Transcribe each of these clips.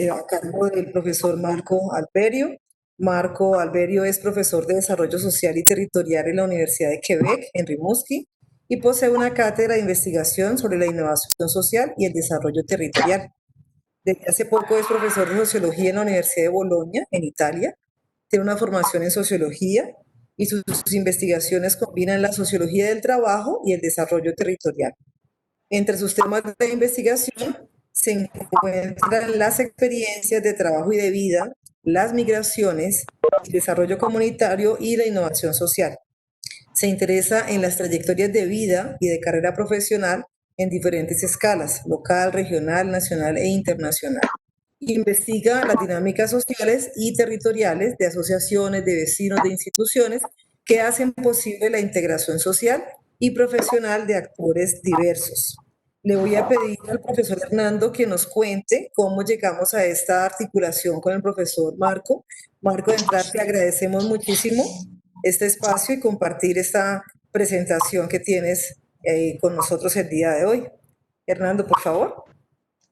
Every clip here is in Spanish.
a cargo del profesor Marco Alberio. Marco Alberio es profesor de Desarrollo Social y Territorial en la Universidad de Quebec, en Rimouski, y posee una cátedra de investigación sobre la innovación social y el desarrollo territorial. Desde hace poco es profesor de Sociología en la Universidad de Bolonia, en Italia. Tiene una formación en Sociología y sus investigaciones combinan la sociología del trabajo y el desarrollo territorial. Entre sus temas de investigación se encuentran las experiencias de trabajo y de vida, las migraciones, el desarrollo comunitario y la innovación social. Se interesa en las trayectorias de vida y de carrera profesional en diferentes escalas, local, regional, nacional e internacional. Investiga las dinámicas sociales y territoriales de asociaciones, de vecinos, de instituciones que hacen posible la integración social y profesional de actores diversos. Le voy a pedir al profesor Hernando que nos cuente cómo llegamos a esta articulación con el profesor Marco. Marco, de entrada te agradecemos muchísimo este espacio y compartir esta presentación que tienes con nosotros el día de hoy. Hernando, por favor.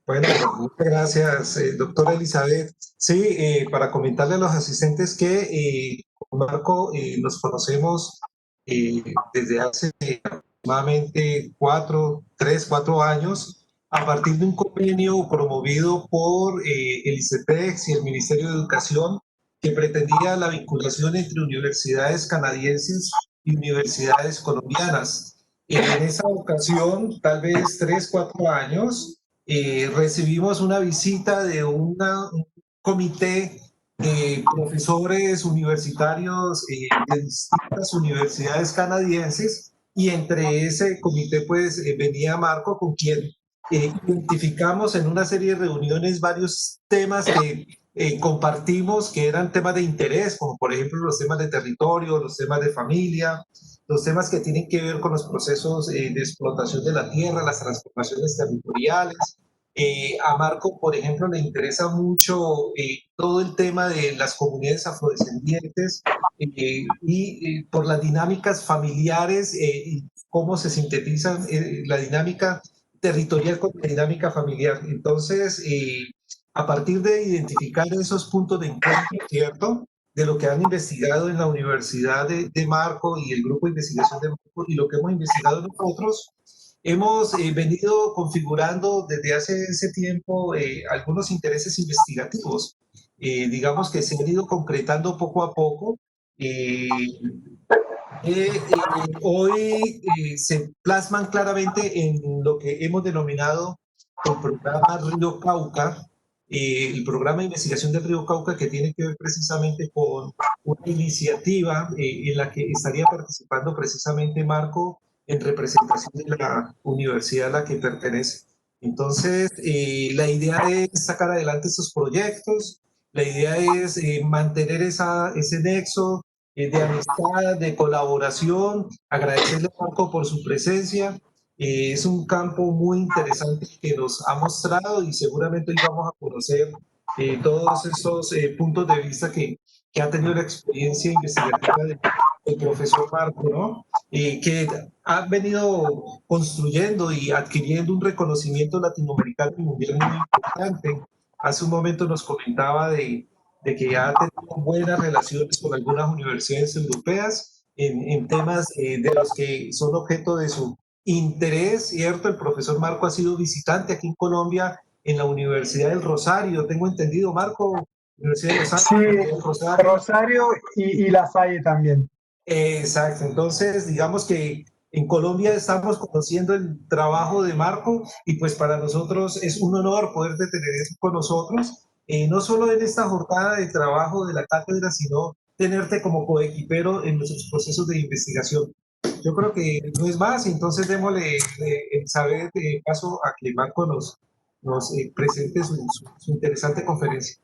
Bueno, muchas gracias, doctora Elizabeth. Sí, para comentarle a los asistentes que con Marco nos conocemos desde hace aproximadamente 4 años, a partir de un convenio promovido por el ICETEX y el Ministerio de Educación, que pretendía la vinculación entre universidades canadienses y universidades colombianas. En esa ocasión, tal vez 3, 4 años, recibimos una visita de un comité de profesores universitarios de distintas universidades canadienses, y entre ese comité pues venía Marco, con quien identificamos en una serie de reuniones varios temas que compartimos, que eran temas de interés, como por ejemplo los temas de territorio, los temas de familia, los temas que tienen que ver con los procesos de explotación de la tierra, las transformaciones territoriales. A Marco, por ejemplo, le interesa mucho todo el tema de las comunidades afrodescendientes y por las dinámicas familiares y cómo se sintetizan la dinámica territorial con la dinámica familiar. Entonces, a partir de identificar esos puntos de encuentro, ¿cierto?, de lo que han investigado en la Universidad de Marco y el grupo de investigación de Marco y lo que hemos investigado nosotros, hemos venido configurando desde hace ese tiempo algunos intereses investigativos, digamos que se han ido concretando poco a poco. Hoy se plasman claramente en lo que hemos denominado el programa Río Cauca, el programa de investigación del Río Cauca, que tiene que ver precisamente con una iniciativa en la que estaría participando precisamente Marco en representación de la universidad a la que pertenece. Entonces, la idea es sacar adelante estos proyectos, la idea es mantener ese nexo de amistad, de colaboración. Agradecerle a Marco por su presencia. Es un campo muy interesante que nos ha mostrado, y seguramente hoy vamos a conocer todos esos puntos de vista que ha tenido la experiencia investigativa del profesor Marco, ¿no? Que ha venido construyendo y adquiriendo un reconocimiento latinoamericano y mundial muy importante. Hace un momento nos comentaba de que ha tenido buenas relaciones con algunas universidades europeas en temas de los que son objeto de su interés, ¿cierto? El profesor Marco ha sido visitante aquí en Colombia en la Universidad del Rosario, tengo entendido, Marco. Universidad de Rosario. Sí, Rosario. Rosario y La Salle también. Exacto, entonces digamos que en Colombia estamos conociendo el trabajo de Marco, y pues para nosotros es un honor poder tener eso con nosotros, no solo en esta jornada de trabajo de la cátedra, sino tenerte como coequipero en nuestros procesos de investigación. Yo creo que no es más, entonces démosle saber paso a que Marco nos presente su interesante conferencia.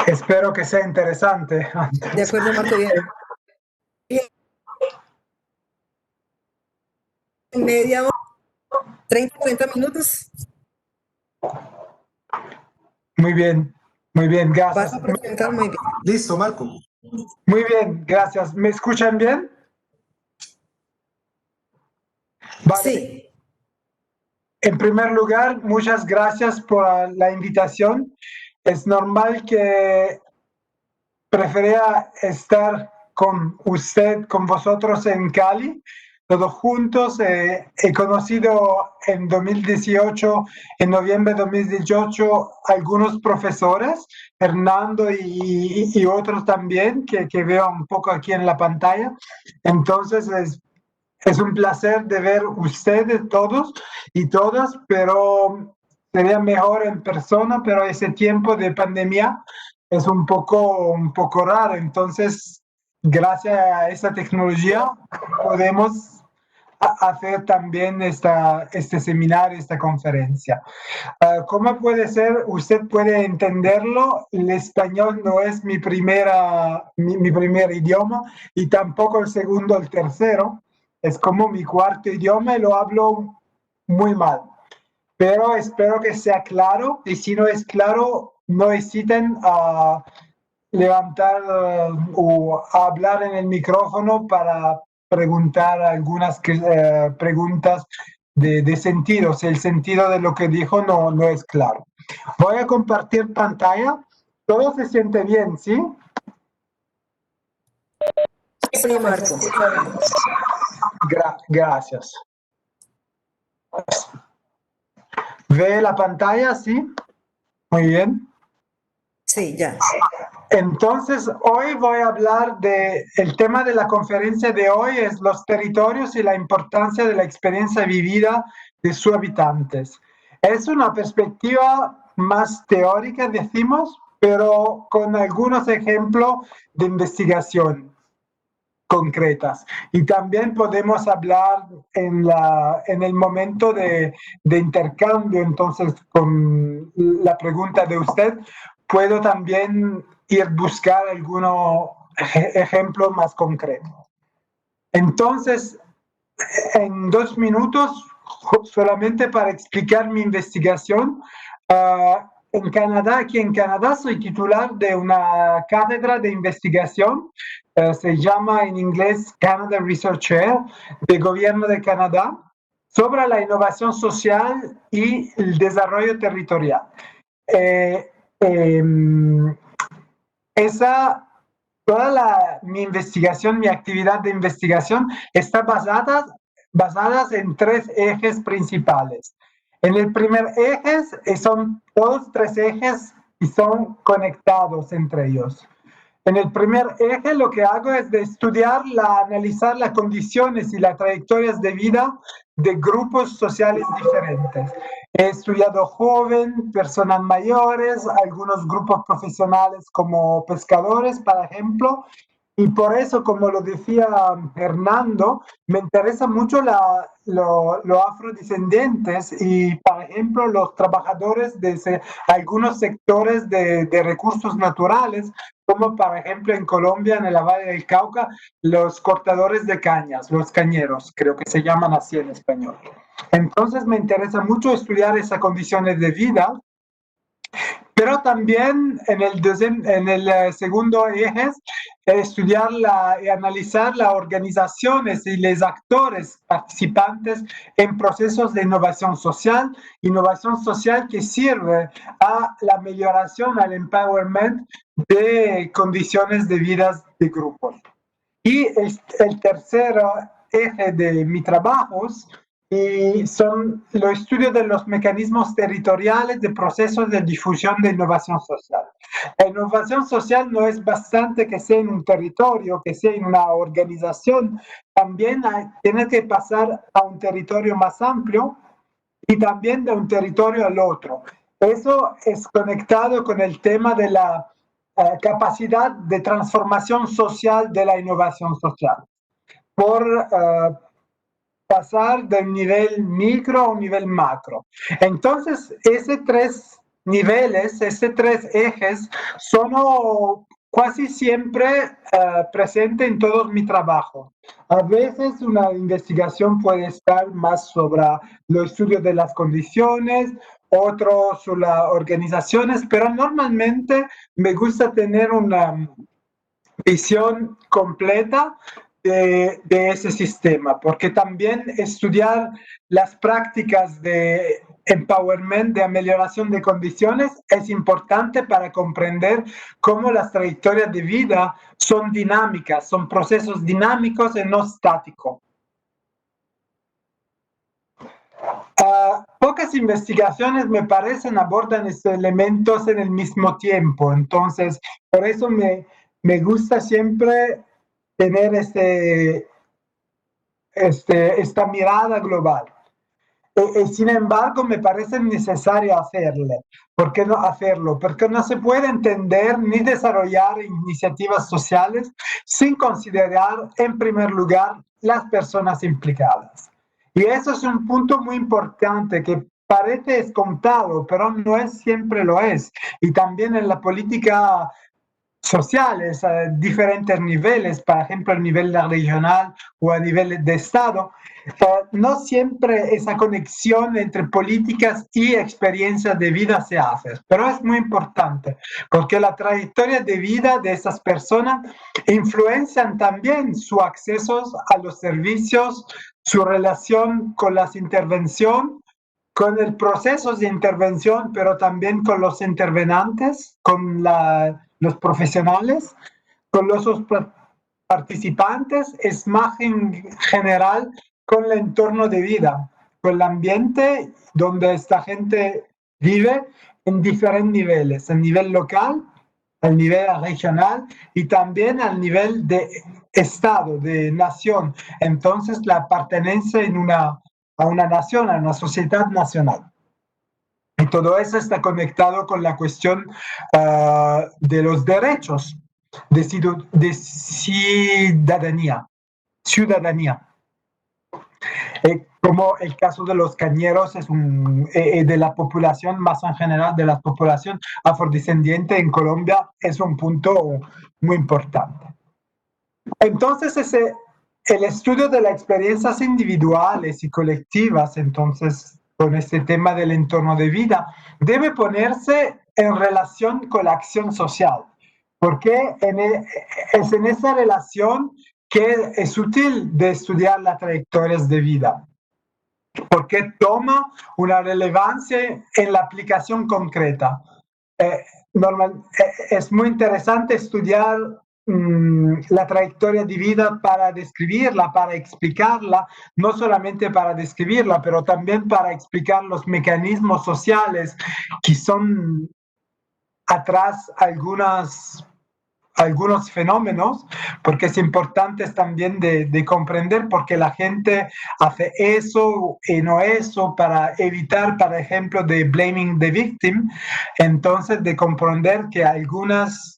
Espero que sea interesante. De acuerdo, Marco, bien. Media hora, 30, 40 minutos. Muy bien, gracias. Vas a presentar muy bien. Listo, Marco. Muy bien, gracias. ¿Me escuchan bien? Vale. Sí. En primer lugar, muchas gracias por la invitación. Es normal que prefería estar con usted, con vosotros en Cali, todos juntos. He conocido en 2018, en noviembre de 2018, algunos profesores, Hernando y otros también, que veo un poco aquí en la pantalla. Entonces, es un placer de ver ustedes todos y todas, pero sería mejor en persona, pero ese tiempo de pandemia es un poco raro. Entonces, gracias a esa tecnología podemos hacer también este seminario, esta conferencia. ¿Cómo puede ser? Usted puede entenderlo. El español no es mi primer idioma y tampoco el segundo o el tercero. Es como mi cuarto idioma y lo hablo muy mal. Pero espero que sea claro y si no es claro, no hesiten a levantar o a hablar en el micrófono para preguntar algunas preguntas de sentido, si el sentido de lo que dijo no es claro. Voy a compartir pantalla. Todo se siente bien, ¿sí? Sí, Marco. Gracias. ¿Ve la pantalla? Sí. Muy bien. Sí, ya. Entonces, hoy voy a hablar el tema de la conferencia de hoy es los territorios y la importancia de la experiencia vivida de sus habitantes. Es una perspectiva más teórica, decimos, pero con algunos ejemplos de investigación concretas. Y también podemos hablar en el momento de intercambio, entonces con la pregunta de usted, puedo también ir a buscar algunos ejemplos más concretos. Entonces, en 2 minutos, solamente para explicar mi investigación, en Canadá, aquí en Canadá, soy titular de una cátedra de investigación, se llama en inglés Canada Research Chair, de Gobierno de Canadá, sobre la innovación social y el desarrollo territorial. Mi investigación, mi actividad de investigación está basadas en 3 ejes principales. En el primer eje son todos 3 ejes y son conectados entre ellos. En el primer eje lo que hago es de analizar las condiciones y las trayectorias de vida de grupos sociales diferentes. He estudiado joven, personas mayores, algunos grupos profesionales como pescadores, por ejemplo, y por eso, como lo decía Hernando, me interesa mucho los afrodescendientes y, por ejemplo, los trabajadores de algunos sectores de recursos naturales, como por ejemplo en Colombia, en el Valle del Cauca, los cortadores de cañas, los cañeros, creo que se llaman así en español. Entonces me interesa mucho estudiar esas condiciones de vida, pero también en el segundo eje, estudiar y analizar las organizaciones y los actores participantes en procesos de innovación social que sirve a la mejoración, al empowerment de condiciones de vida de grupos. Y el tercer eje de mis trabajos son los estudios de los mecanismos territoriales de procesos de difusión de innovación social. La innovación social no es bastante que sea en un territorio, que sea en una organización, también tiene que pasar a un territorio más amplio y también de un territorio al otro. Eso es conectado con el tema de la capacidad de transformación social de la innovación social, por pasar del nivel micro a un nivel macro. Entonces, esos 3 niveles, esos 3 ejes, son casi siempre presentes en todo mi trabajo. A veces una investigación puede estar más sobre los estudios de las condiciones, otro sobre las organizaciones, pero normalmente me gusta tener una visión completa de ese sistema, porque también estudiar las prácticas de empowerment, de amelioración de condiciones, es importante para comprender cómo las trayectorias de vida son dinámicas, son procesos dinámicos y no estáticos. Pocas investigaciones, me parecen, abordan estos elementos en el mismo tiempo. Entonces, por eso me gusta siempre tener esta mirada global. Sin embargo, me parece necesario hacerlo. ¿Por qué no hacerlo? Porque no se puede entender ni desarrollar iniciativas sociales sin considerar, en primer lugar, las personas implicadas. Y eso es un punto muy importante que parece descontado, pero no es siempre lo es. Y también en la política sociales a diferentes niveles, por ejemplo, a nivel regional o a nivel de Estado, no siempre esa conexión entre políticas y experiencias de vida se hace, pero es muy importante porque la trayectoria de vida de esas personas influencian también su acceso a los servicios, su relación con las intervenciones, con el proceso de intervención, pero también con los intervenantes, con los profesionales, con los participantes, es más en general con el entorno de vida, con el ambiente donde esta gente vive en diferentes niveles, el nivel local, al nivel regional y también al nivel de Estado, de nación. Entonces, la pertenencia a una nación, a una sociedad nacional. Y todo eso está conectado con la cuestión de los derechos de ciudadanía. Como el caso de los cañeros es de la población, más en general de la población afrodescendiente en Colombia, es un punto muy importante. Entonces, el estudio de las experiencias individuales y colectivas, entonces, con este tema del entorno de vida, debe ponerse en relación con la acción social, porque es en esa relación que es útil de estudiar las trayectorias de vida, porque toma una relevancia en la aplicación concreta. Es muy interesante estudiar la trayectoria de vida para describirla, para explicarla, no solamente para describirla, pero también para explicar los mecanismos sociales que son atrás algunos fenómenos, porque es importante también de comprender por qué la gente hace eso y no eso para evitar, por ejemplo, de blaming the victim. Entonces, de comprender que algunas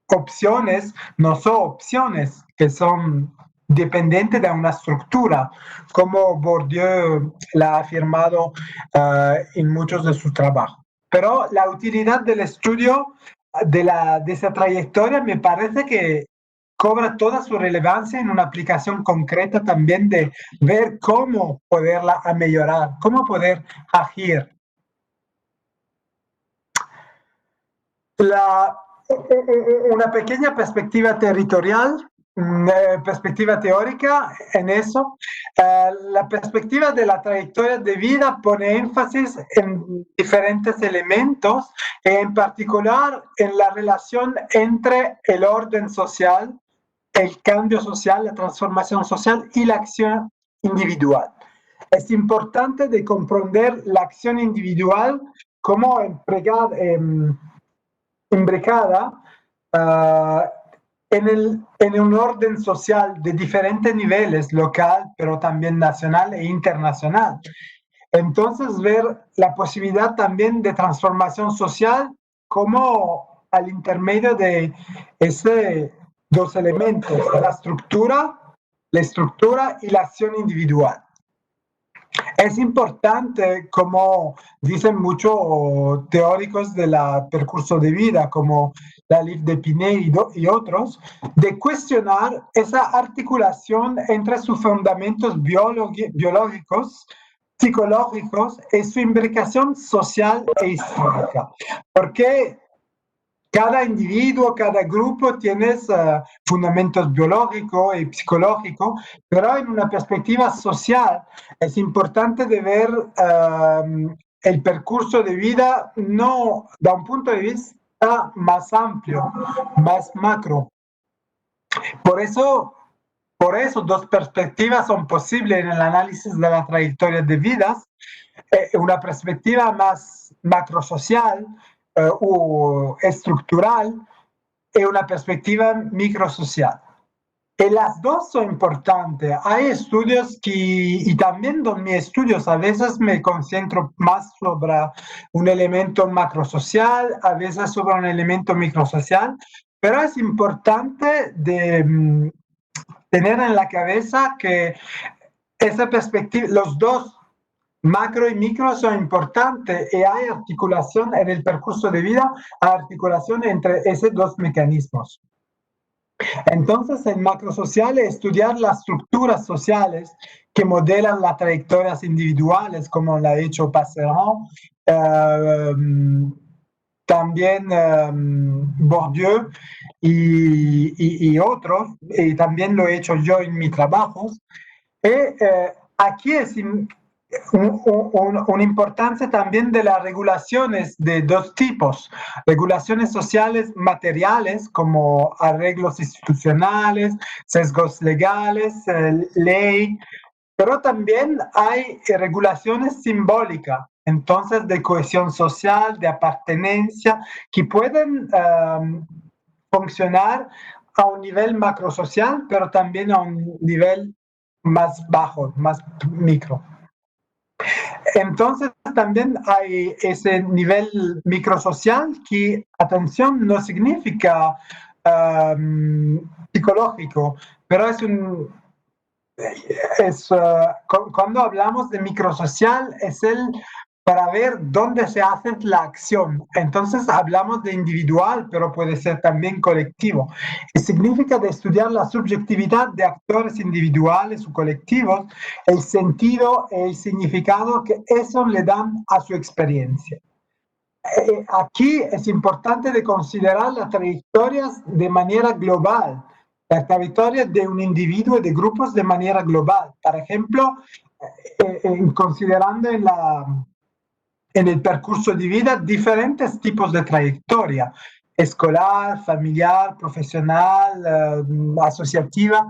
opciones no son opciones, que son dependientes de una estructura, como Bourdieu la ha afirmado en muchos de sus trabajos. Pero la utilidad del estudio de esa trayectoria me parece que cobra toda su relevancia en una aplicación concreta también de ver cómo poderla mejorar, cómo poder agir. Una pequeña perspectiva territorial, perspectiva teórica en eso. La perspectiva de la trayectoria de vida pone énfasis en diferentes elementos, en particular en la relación entre el orden social, el cambio social, la transformación social y la acción individual. Es importante de comprender la acción individual como imbricada en un orden social de diferentes niveles, local, pero también nacional e internacional. Entonces, ver la posibilidad también de transformación social como al intermedio de esos dos elementos, la estructura y la acción individual. Es importante, como dicen muchos teóricos del percurso de vida, como Lalif de Pinet y otros, de cuestionar esa articulación entre sus fundamentos biológicos, psicológicos y su imbricación social e histórica. Porque cada individuo, cada grupo tiene fundamentos biológicos y psicológicos, pero en una perspectiva social es importante de ver el percurso de vida no da un punto de vista más amplio, más macro. Por eso dos perspectivas son posibles en el análisis de las trayectorias de vidas. Una perspectiva más macrosocial o estructural y una perspectiva microsocial. Y las dos son importantes. Hay estudios y también en mis estudios a veces me concentro más sobre un elemento macrosocial, a veces sobre un elemento microsocial, pero es importante de tener en la cabeza que esa perspectiva, los dos, macro y micro, son importantes y hay articulación en el percurso de vida, hay articulación entre esos dos mecanismos. Entonces, en macrosocial es estudiar las estructuras sociales que modelan las trayectorias individuales, como lo ha hecho Passeron, también Bourdieu y otros, y también lo he hecho yo en mis trabajos. Aquí es una importancia también de las regulaciones de dos tipos: regulaciones sociales materiales como arreglos institucionales, sesgos legales, ley, pero también hay regulaciones simbólicas, entonces de cohesión social, de apartenencia, que pueden funcionar a un nivel macrosocial, pero también a un nivel más bajo, más micro. Entonces también hay ese nivel microsocial que, atención, no significa psicológico, pero cuando hablamos de microsocial es para ver dónde se hace la acción. Entonces hablamos de individual, pero puede ser también colectivo. Y significa de estudiar la subjetividad de actores individuales o colectivos, el sentido y el significado que eso le dan a su experiencia. Aquí es importante de considerar las trayectorias de manera global, las trayectorias de un individuo y de grupos de manera global. Por ejemplo, considerando en el percurso de vida diferentes tipos de trayectoria: escolar, familiar, profesional, asociativa.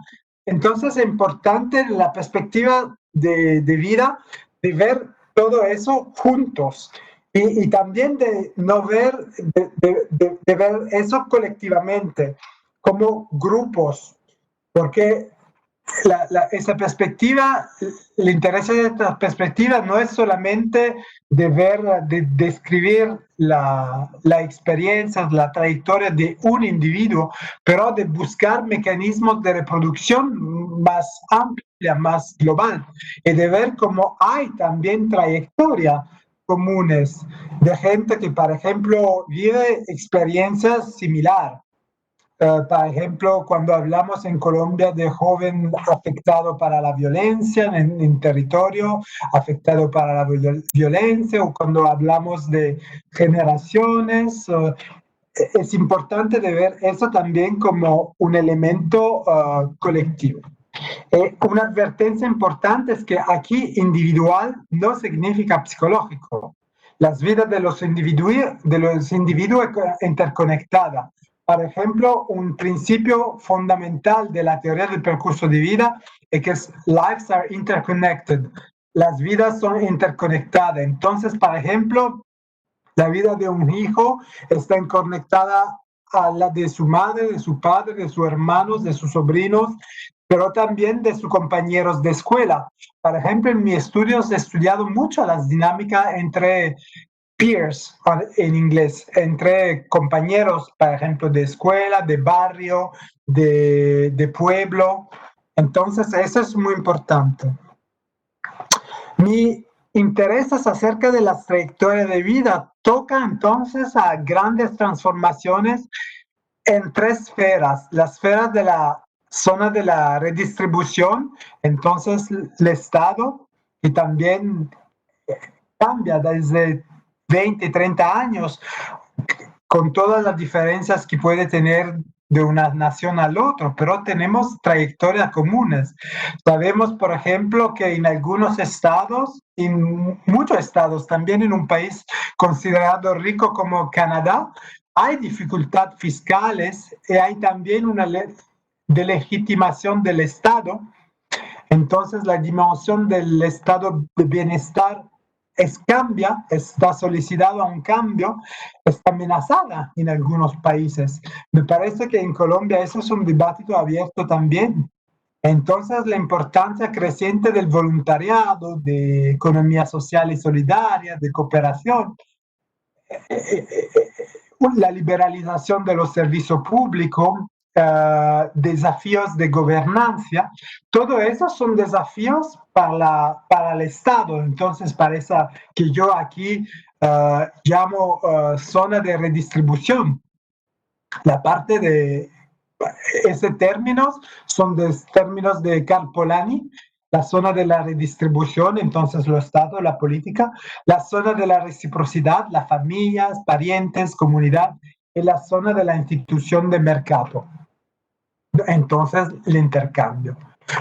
Entonces es importante en la perspectiva de vida de ver todo eso juntos y también de no ver, de ver eso colectivamente como grupos, porque esa perspectiva, el interés de esta perspectiva no es solamente de ver, de describir la experiencia, la trayectoria de un individuo, pero de buscar mecanismos de reproducción más amplia, más global, y de ver cómo hay también trayectorias comunes de gente que, por ejemplo, vive experiencias similares. Por ejemplo, cuando hablamos en Colombia de joven afectado para la violencia en territorio, afectado para la violencia, o cuando hablamos de generaciones, es importante de ver eso también como un elemento colectivo. Una advertencia importante es que aquí individual no significa psicológico. Las vidas de los individuos interconectadas. Por ejemplo, un principio fundamental de la teoría del percurso de vida es que lives are interconnected. Las vidas son interconectadas. Entonces, por ejemplo, la vida de un hijo está conectada a la de su madre, de su padre, de sus hermanos, de sus sobrinos, pero también de sus compañeros de escuela. Por ejemplo, en mis estudios he estudiado mucho las dinámicas entre peers, en inglés, entre compañeros, por ejemplo, de escuela, de barrio, de pueblo. Entonces, eso es muy importante. Mi interés acerca de las trayectorias de vida toca entonces a grandes transformaciones en tres esferas: la esfera de la zona de la redistribución, entonces el Estado, y también cambia desde 20, 30 años con todas las diferencias que puede tener de una nación al otro, pero tenemos trayectorias comunes. Sabemos, por ejemplo, que en algunos estados, en muchos estados, también en un país considerado rico como Canadá, hay dificultades fiscales y hay también una delegitimación del Estado. Entonces, la dimensión del estado de bienestar cambia, está solicitado a un cambio, está amenazada en algunos países. Me parece que en Colombia eso es un debate abierto también. Entonces, la importancia creciente del voluntariado, de economía social y solidaria, de cooperación, la liberalización de los servicios públicos, desafíos de gobernanza, todo eso son desafíos para el Estado. Entonces, parece que yo aquí llamo zona de redistribución. La parte de ese términos son de términos de Karl Polanyi, la zona de la redistribución, entonces lo Estado, la política, la zona de la reciprocidad, las familias, parientes, comunidad, y la zona de la institución de mercado. Entonces, el intercambio.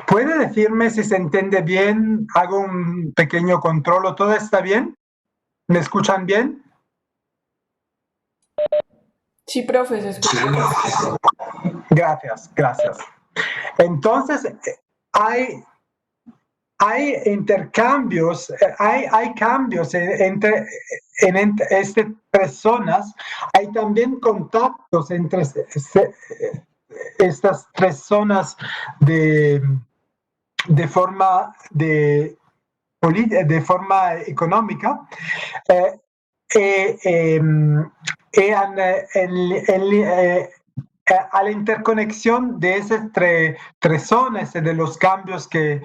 ¿Puede decirme si se entiende bien? Hago un pequeño control. ¿Todo está bien? ¿Me escuchan bien? Sí, profe, se escucha. Gracias, gracias. Entonces, hay intercambios, hay cambios entre estas personas, hay también contactos entre estas tres zonas de forma económica, a la interconexión de esas tres zonas, de los cambios que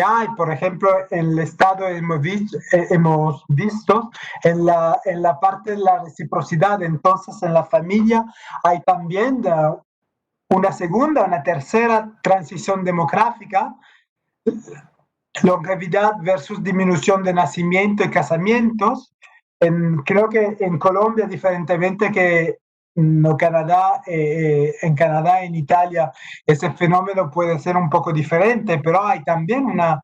hay. Por ejemplo, en el Estado hemos visto en la parte de la reciprocidad. Entonces, en la familia hay también una segunda, una tercera transición demográfica, longevidad versus disminución de nacimiento y casamientos. Creo que en Colombia, diferentemente que en Canadá, en Italia, ese fenómeno puede ser un poco diferente, pero hay también una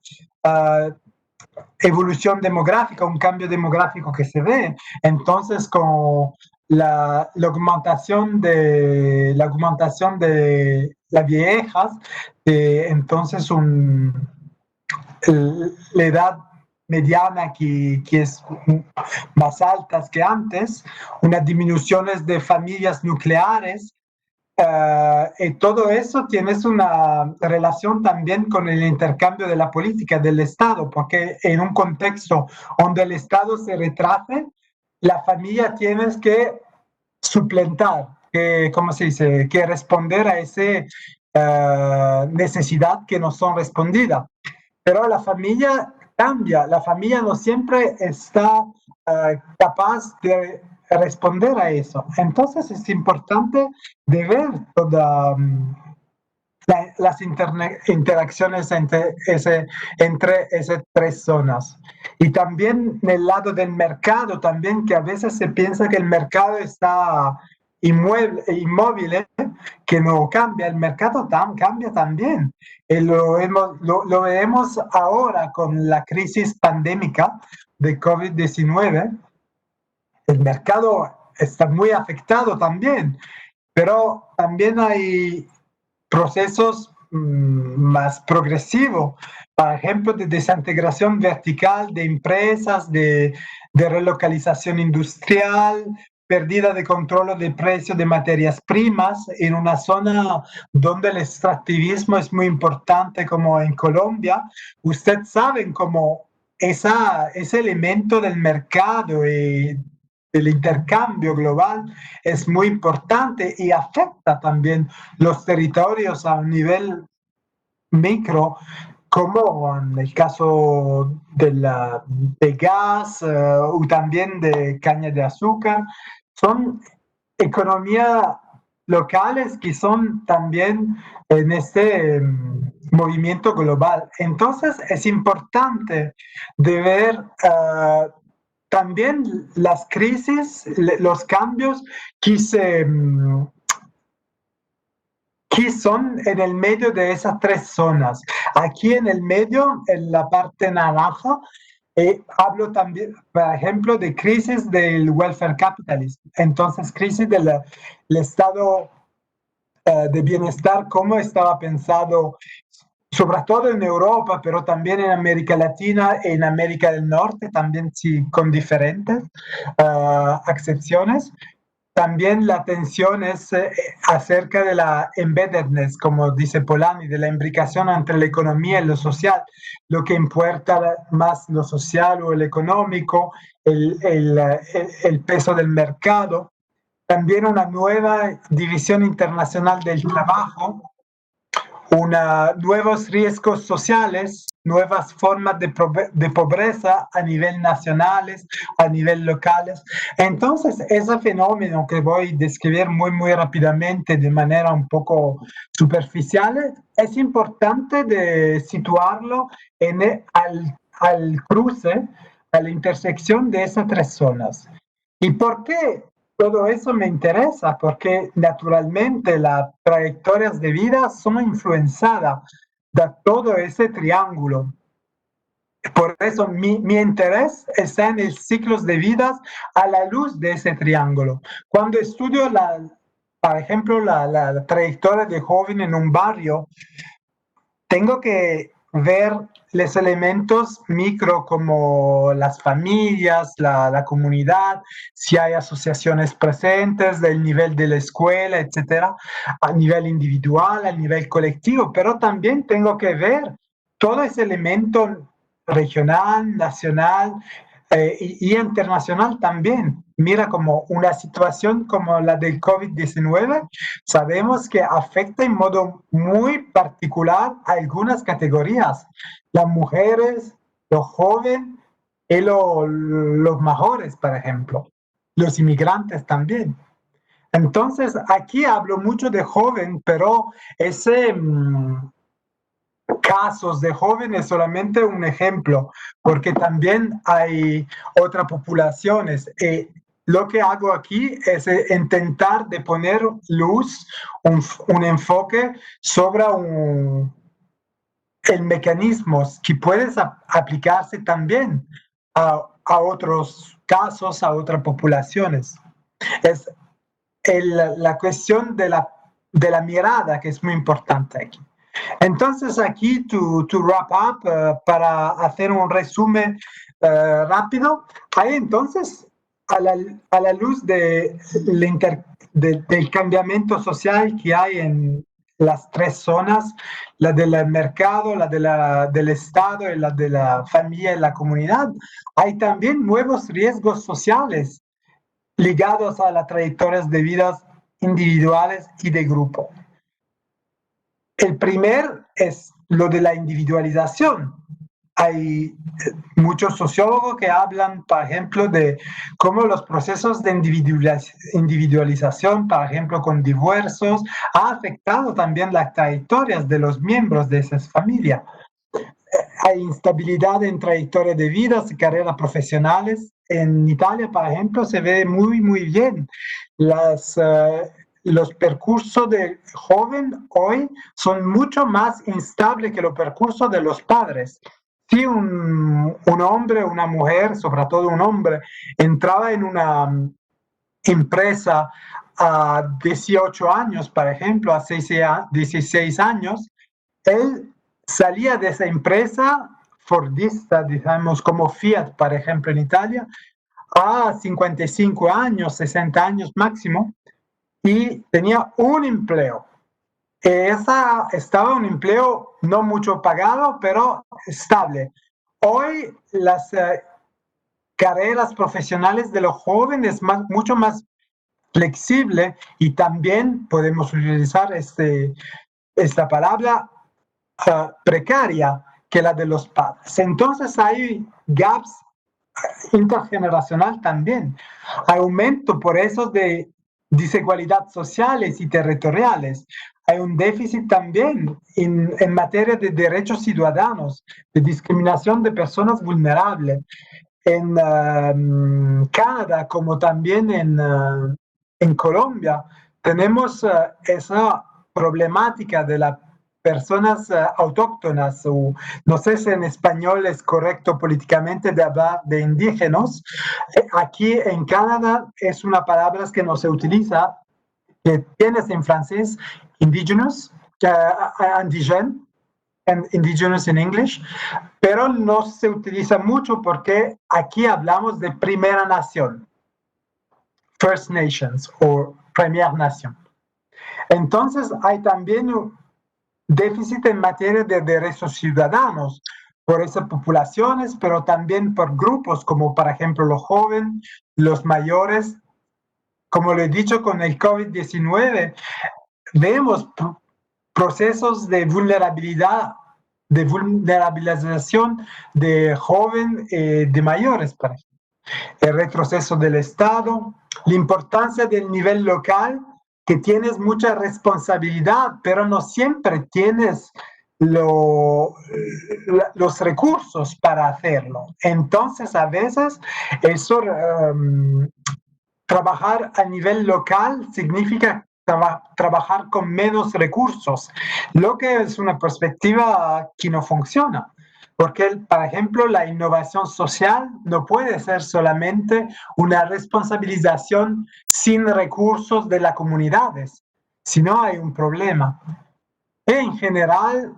evolución demográfica, un cambio demográfico que se ve. Entonces, con la aumentación de las viejas, entonces la edad mediana que es más alta que antes, unas disminuciones de familias nucleares, y todo eso tiene una relación también con el intercambio de la política del Estado, porque en un contexto donde el Estado se retrae, la familia tiene que suplentar, ¿cómo se dice?, que responder a esa necesidad que no son respondidas. Pero la familia cambia, la familia no siempre está capaz de responder a eso. Entonces es importante de ver todas las interacciones entre esas tres zonas. Y también en el lado del mercado, también que a veces se piensa que el mercado está inmóvil, que no cambia, el mercado cambia también. Lo vemos ahora con la crisis pandémica de COVID-19. El mercado está muy afectado también, pero también hay procesos más progresivos, por ejemplo, de desintegración vertical de empresas, de relocalización industrial, pérdida de control de precios de materias primas en una zona donde el extractivismo es muy importante, como en Colombia. Ustedes saben cómo ese elemento del mercado y del intercambio global es muy importante y afecta también los territorios a un nivel micro, como en el caso de gas o también de caña de azúcar. Son economías locales que son también en este movimiento global. Entonces es importante de ver también las crisis, los cambios que son en el medio de esas tres zonas. Aquí en el medio, en la parte naranja, hablo también, por ejemplo, de crisis del welfare capitalism. Entonces, crisis del estado de bienestar, cómo estaba pensado, sobre todo en Europa, pero también en América Latina, en América del Norte, también sí, con diferentes excepciones. También la tensión es acerca de la embeddedness, como dice Polanyi, de la imbricación entre la economía y lo social, lo que importa más lo social o el económico, el peso del mercado. También una nueva división internacional del trabajo, nuevos riesgos sociales, nuevas formas de pobreza a nivel nacionales, a nivel locales. Entonces, ese fenómeno que voy a describir muy rápidamente de manera un poco superficial, es importante de situarlo al cruce, a la intersección de esas tres zonas. ¿Y por qué todo eso me interesa? Porque naturalmente las trayectorias de vida son influenciadas de todo ese triángulo. Por eso mi interés está en el ciclos de vidas a la luz de ese triángulo. Cuando estudio, por ejemplo, la trayectoria de joven en un barrio, tengo que ver los elementos micro como las familias, la comunidad, si hay asociaciones presentes, del nivel de la escuela, etcétera, a nivel individual, a nivel colectivo, pero también tengo que ver todo ese elemento regional, nacional y internacional también. Mira, como una situación como la del COVID-19, sabemos que afecta en modo muy particular a algunas categorías, las mujeres, los jóvenes y los mayores, por ejemplo, los inmigrantes también. Entonces, aquí hablo mucho de joven, pero ese casos de jóvenes solamente un ejemplo, porque también hay otras poblaciones. Lo que hago aquí es intentar de poner luz, un enfoque sobre el mecanismo que puede aplicarse también a otros casos, a otras poblaciones. Es la cuestión de la mirada que es muy importante aquí. Entonces aquí to wrap up, para hacer un resumen rápido, hay entonces a la luz del cambiamiento social que hay en las tres zonas, la del mercado, la del Estado y la de la familia y la comunidad, hay también nuevos riesgos sociales ligados a las trayectorias de vidas individuales y de grupo. El primer es lo de la individualización. Hay muchos sociólogos que hablan, por ejemplo, de cómo los procesos de individualización, por ejemplo, con divorcios, ha afectado también las trayectorias de los miembros de esas familias. Hay instabilidad en trayectorias de vidas y carreras profesionales. En Italia, por ejemplo, se ve muy bien los percursos de joven hoy son mucho más instables que los percursos de los padres. Si un hombre, una mujer, sobre todo un hombre, entraba en una empresa a 18 años, por ejemplo, a 16 años, él salía de esa empresa fordista, digamos, como Fiat, por ejemplo, en Italia, a 55 años, 60 años máximo, y tenía un empleo. Estaba un empleo no mucho pagado, pero estable. Hoy las carreras profesionales de los jóvenes mucho más flexible y también podemos utilizar esta palabra precaria que la de los padres. Entonces hay gaps intergeneracional también. Hay aumento por eso de desigualdades sociales y territoriales. Hay un déficit también en materia de derechos ciudadanos, de discriminación de personas vulnerables. en Canadá como también en Colombia, tenemos esa problemática de las personas autóctonas, o no sé si en español es correcto políticamente de hablar de indígenas. Aquí en Canadá es una palabra que no se utiliza, que tienes en francés, indigenous, indigène, indigenous en English, pero no se utiliza mucho porque aquí hablamos de primera nación, First Nations o Primera Nación. Entonces hay también un déficit en materia de derechos ciudadanos por esas poblaciones, pero también por grupos como por ejemplo los jóvenes, los mayores. Como lo he dicho con el COVID-19, vemos procesos de vulnerabilización de jóvenes, de mayores, por ejemplo. El retroceso del Estado, la importancia del nivel local, que tienes mucha responsabilidad, pero no siempre tienes los recursos para hacerlo. Entonces, a veces, eso, trabajar a nivel local significa trabajar con menos recursos, lo que es una perspectiva que no funciona. Porque, por ejemplo, la innovación social no puede ser solamente una responsabilización sin recursos de las comunidades, sino hay un problema. En general,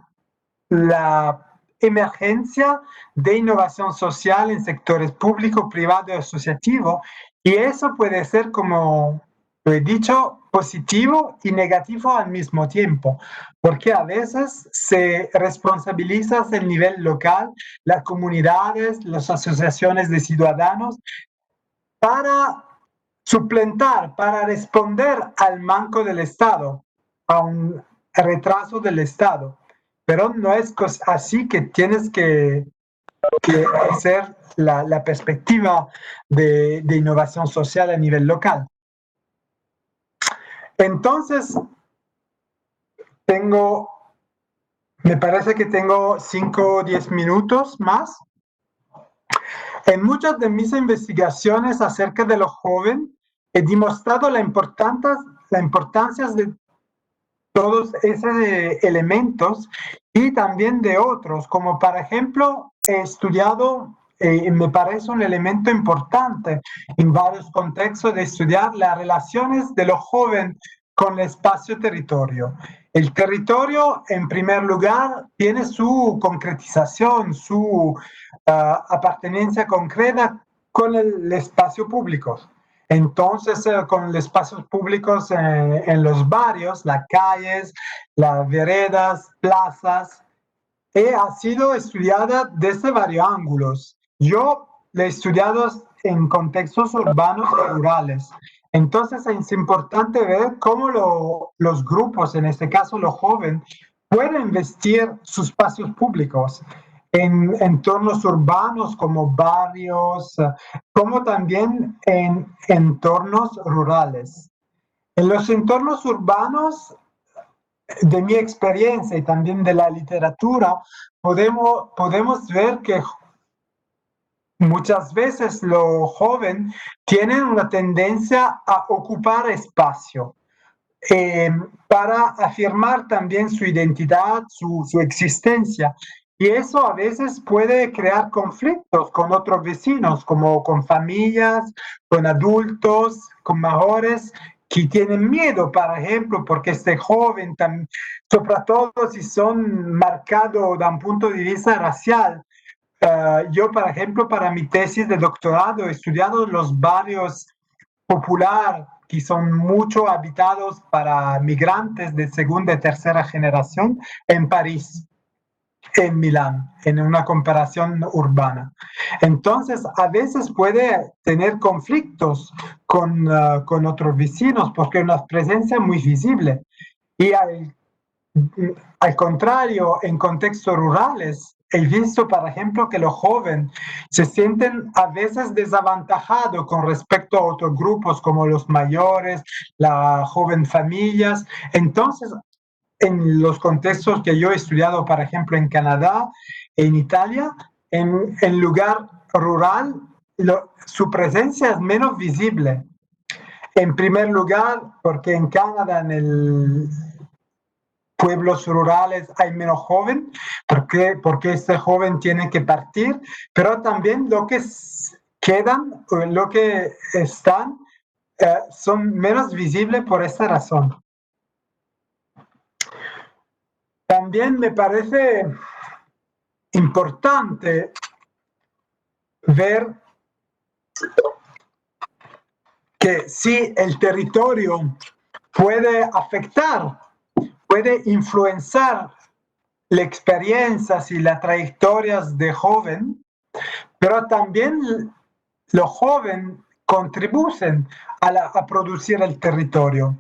la emergencia de innovación social en sectores público, privado y asociativo, y eso puede ser, como lo he dicho, positivo y negativo al mismo tiempo, porque a veces se responsabiliza el nivel local, las comunidades, las asociaciones de ciudadanos, para suplentar, para responder al manco del Estado, a un retraso del Estado. Pero no es así que tienes que hacer la perspectiva de innovación social a nivel local. Entonces, me parece que tengo 5 o 10 minutos más. En muchas de mis investigaciones acerca de los jóvenes, he demostrado la importancia de todos esos elementos y también de otros, como por ejemplo, he estudiado, me parece un elemento importante en varios contextos de estudiar las relaciones de los jóvenes con el espacio-territorio. El territorio, en primer lugar, tiene su concretización, su apartenencia concreta con el espacio público. Entonces, con los espacios públicos en los barrios, las calles, las veredas, plazas, ha sido estudiada desde varios ángulos. Yo la he estudiado en contextos urbanos y rurales. Entonces, es importante ver cómo los grupos, en este caso los jóvenes, pueden vestir sus espacios públicos en entornos urbanos como barrios, como también en entornos rurales. En los entornos urbanos, de mi experiencia y también de la literatura, podemos ver que muchas veces los jóvenes tienen una tendencia a ocupar espacio para afirmar también su identidad, su existencia. Y eso a veces puede crear conflictos con otros vecinos, como con familias, con adultos, con mayores, que tienen miedo, por ejemplo, porque este joven, sobre todo si son marcados de un punto de vista racial. Yo, por ejemplo, para mi tesis de doctorado he estudiado los barrios populares que son mucho habitados para migrantes de segunda y tercera generación en París, en Milán, en una comparación urbana. Entonces, a veces puede tener conflictos con otros vecinos porque es una presencia muy visible. Y al contrario, en contextos rurales, he visto, por ejemplo, que los jóvenes se sienten a veces desaventajados con respecto a otros grupos como los mayores, las jóvenes familias. Entonces, en los contextos que yo he estudiado, por ejemplo, en Canadá, en Italia, en lugar rural, su presencia es menos visible. En primer lugar, porque en Canadá, en el pueblos rurales hay menos joven, porque este joven tiene que partir, pero también lo que quedan, lo que están, son menos visibles por esta razón. También me parece importante ver que si el territorio puede afectar, puede influenciar las experiencias y las trayectorias de joven, pero también los jóvenes contribuyen a producir el territorio.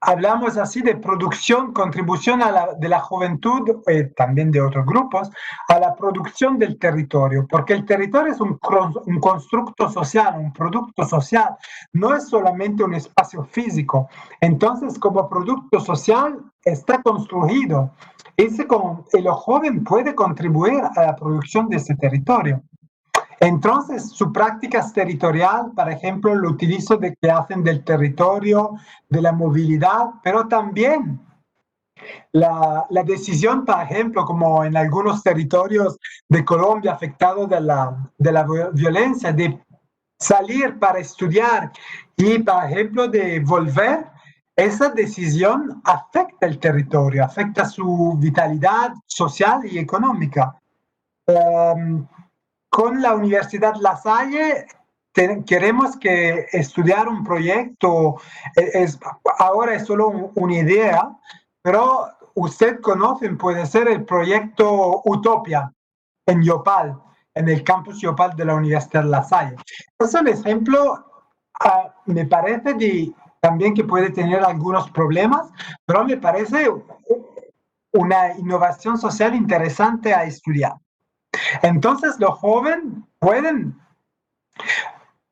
Hablamos así de producción, contribución de la juventud, también de otros grupos, a la producción del territorio, porque el territorio es un constructo social, un producto social, no es solamente un espacio físico. Entonces, como producto social, está construido. El joven puede contribuir a la producción de ese territorio. Entonces, su práctica territorial, por ejemplo, lo utilizo de que hacen del territorio, de la movilidad, pero también la decisión, por ejemplo, como en algunos territorios de Colombia afectados de la violencia, de salir para estudiar y, por ejemplo, de volver, esa decisión afecta el territorio, afecta su vitalidad social y económica. Con la Universidad La Salle queremos que estudiar un proyecto, ahora es solo una idea, pero usted conoce, puede ser el proyecto Utopia en Yopal, en el campus Yopal de la Universidad La Salle. Es un ejemplo, me parece también que puede tener algunos problemas, pero me parece una innovación social interesante a estudiar. Entonces, los jóvenes pueden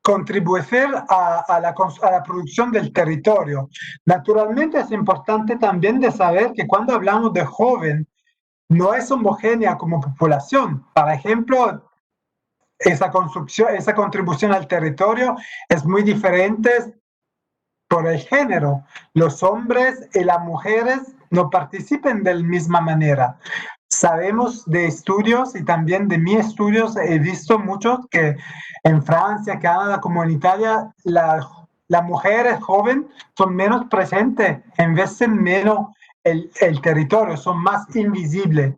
contribuir a la producción del territorio. Naturalmente, es importante también de saber que cuando hablamos de joven, no es homogénea como población. Por ejemplo, esa contribución al territorio es muy diferente por el género. Los hombres y las mujeres no participan de la misma manera. Sabemos de estudios y también de mis estudios, he visto muchos que en Francia, Canadá, como en Italia, las mujeres jóvenes son menos presentes, investen menos el territorio, son más invisibles.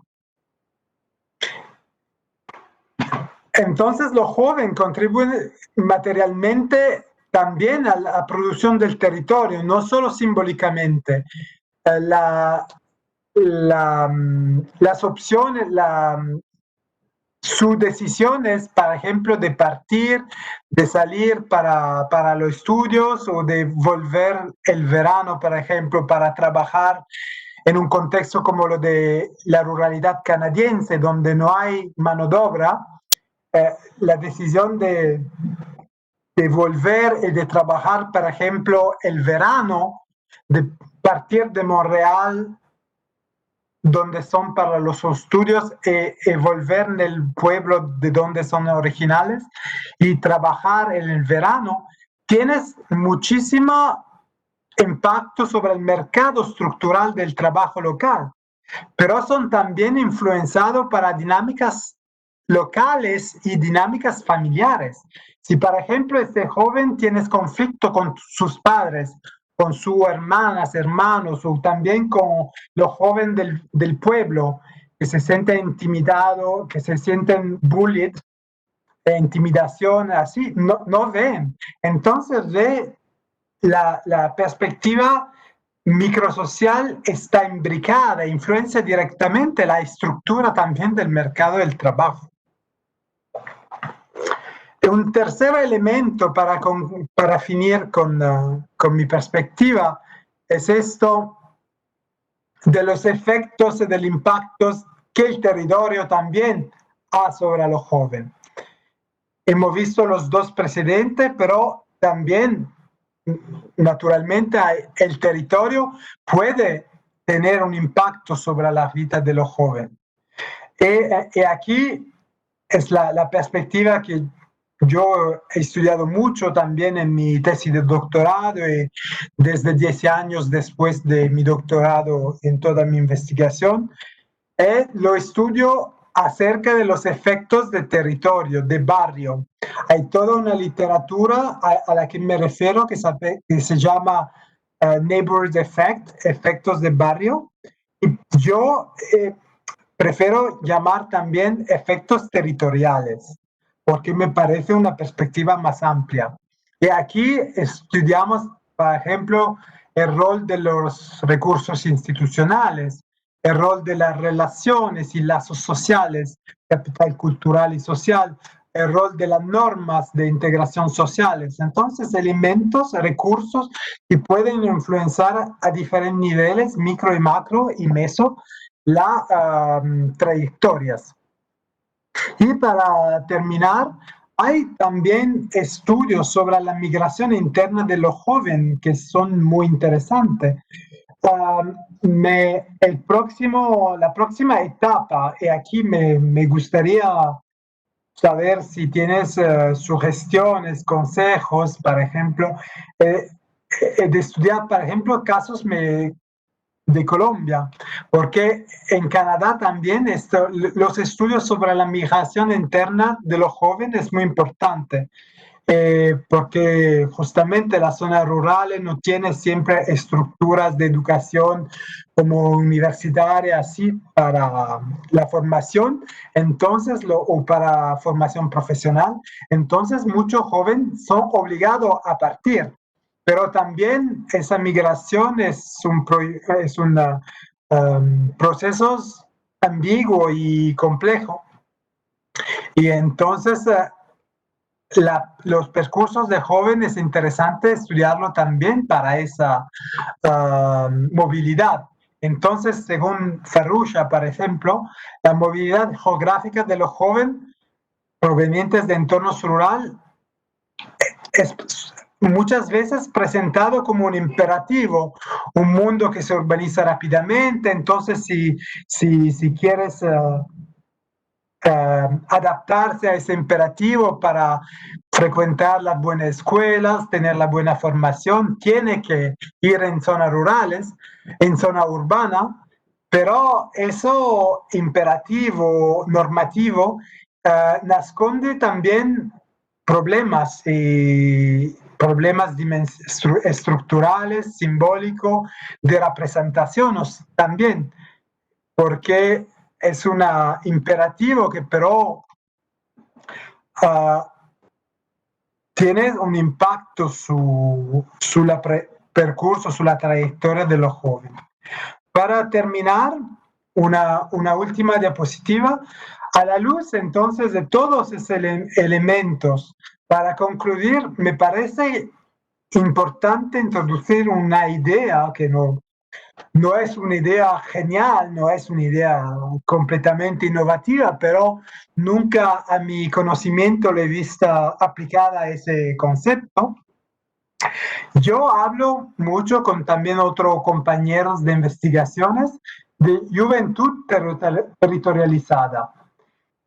Entonces los jóvenes contribuyen materialmente también a la producción del territorio, no solo simbólicamente. Las opciones, sus decisiones, por ejemplo, de partir, de salir para los estudios o de volver el verano, por ejemplo, para trabajar en un contexto como lo de la ruralidad canadiense, donde no hay mano de obra, la decisión de volver y de trabajar, por ejemplo, el verano, de partir de Montreal, donde son para los estudios, y volver en el pueblo de donde son originales y trabajar en el verano, tienes muchísimo impacto sobre el mercado estructural del trabajo local, pero son también influenciados para dinámicas locales y dinámicas familiares. Si, por ejemplo, este joven tiene conflicto con sus padres, con sus hermanas, hermanos, o también con los jóvenes del pueblo, que se sienten intimidados, que se sienten bullied, intimidación, así, no ven. Entonces, ve la perspectiva microsocial está imbricada, influencia directamente la estructura también del mercado del trabajo. Un tercer elemento para finir con mi perspectiva es esto de los efectos y del impacto que el territorio también ha sobre los jóvenes. Hemos visto los dos precedentes, pero también, naturalmente, el territorio puede tener un impacto sobre la vida de los jóvenes. Y aquí es la perspectiva que Yo he estudiado mucho también en mi tesis de doctorado y desde 10 años después de mi doctorado en toda mi investigación, lo estudio acerca de los efectos de territorio, de barrio. Hay toda una literatura a la que me refiero que se llama Neighborhood Effect, efectos de barrio. Y yo prefiero llamar también efectos territoriales, porque me parece una perspectiva más amplia. Y aquí estudiamos, por ejemplo, el rol de los recursos institucionales, el rol de las relaciones y lazos sociales, capital cultural y social, el rol de las normas de integración sociales. Entonces, elementos, recursos que pueden influenciar a diferentes niveles, micro y macro y meso, las trayectorias. Y para terminar, hay también estudios sobre la migración interna de los jóvenes que son muy interesantes. La próxima etapa, y aquí me gustaría saber si tienes sugestiones, consejos, por ejemplo, de estudiar, por ejemplo, casos de Colombia, porque en Canadá también los estudios sobre la migración interna de los jóvenes es muy importante, porque justamente las zonas rurales no tienen siempre estructuras de educación como universitaria, así para la formación, entonces, o para formación profesional, entonces muchos jóvenes son obligados a partir. Pero también esa migración es un proceso ambiguo y complejo. Y entonces los percursos de jóvenes es interesante estudiarlo también para esa movilidad. Entonces, según Ferrugia, por ejemplo, la movilidad geográfica de los jóvenes provenientes de entornos rurales es muchas veces presentado como un imperativo, un mundo que se urbaniza rápidamente, entonces si quieres adaptarse a ese imperativo para frecuentar las buenas escuelas, tener la buena formación, tiene que ir en zonas rurales, en zona urbana, pero eso imperativo, normativo, nasconde también problemas y problemas estructurales, simbólicos, de representación también, porque es un imperativo que pero tiene un impacto su la percurso, su la trayectoria de los jóvenes. Para terminar, una última diapositiva. A la luz entonces de todos esos elementos, para concluir, me parece importante introducir una idea que no es una idea genial, no es una idea completamente innovativa, pero nunca a mi conocimiento le he visto aplicada ese concepto. Yo hablo mucho con también otros compañeros de investigaciones de juventud territorializada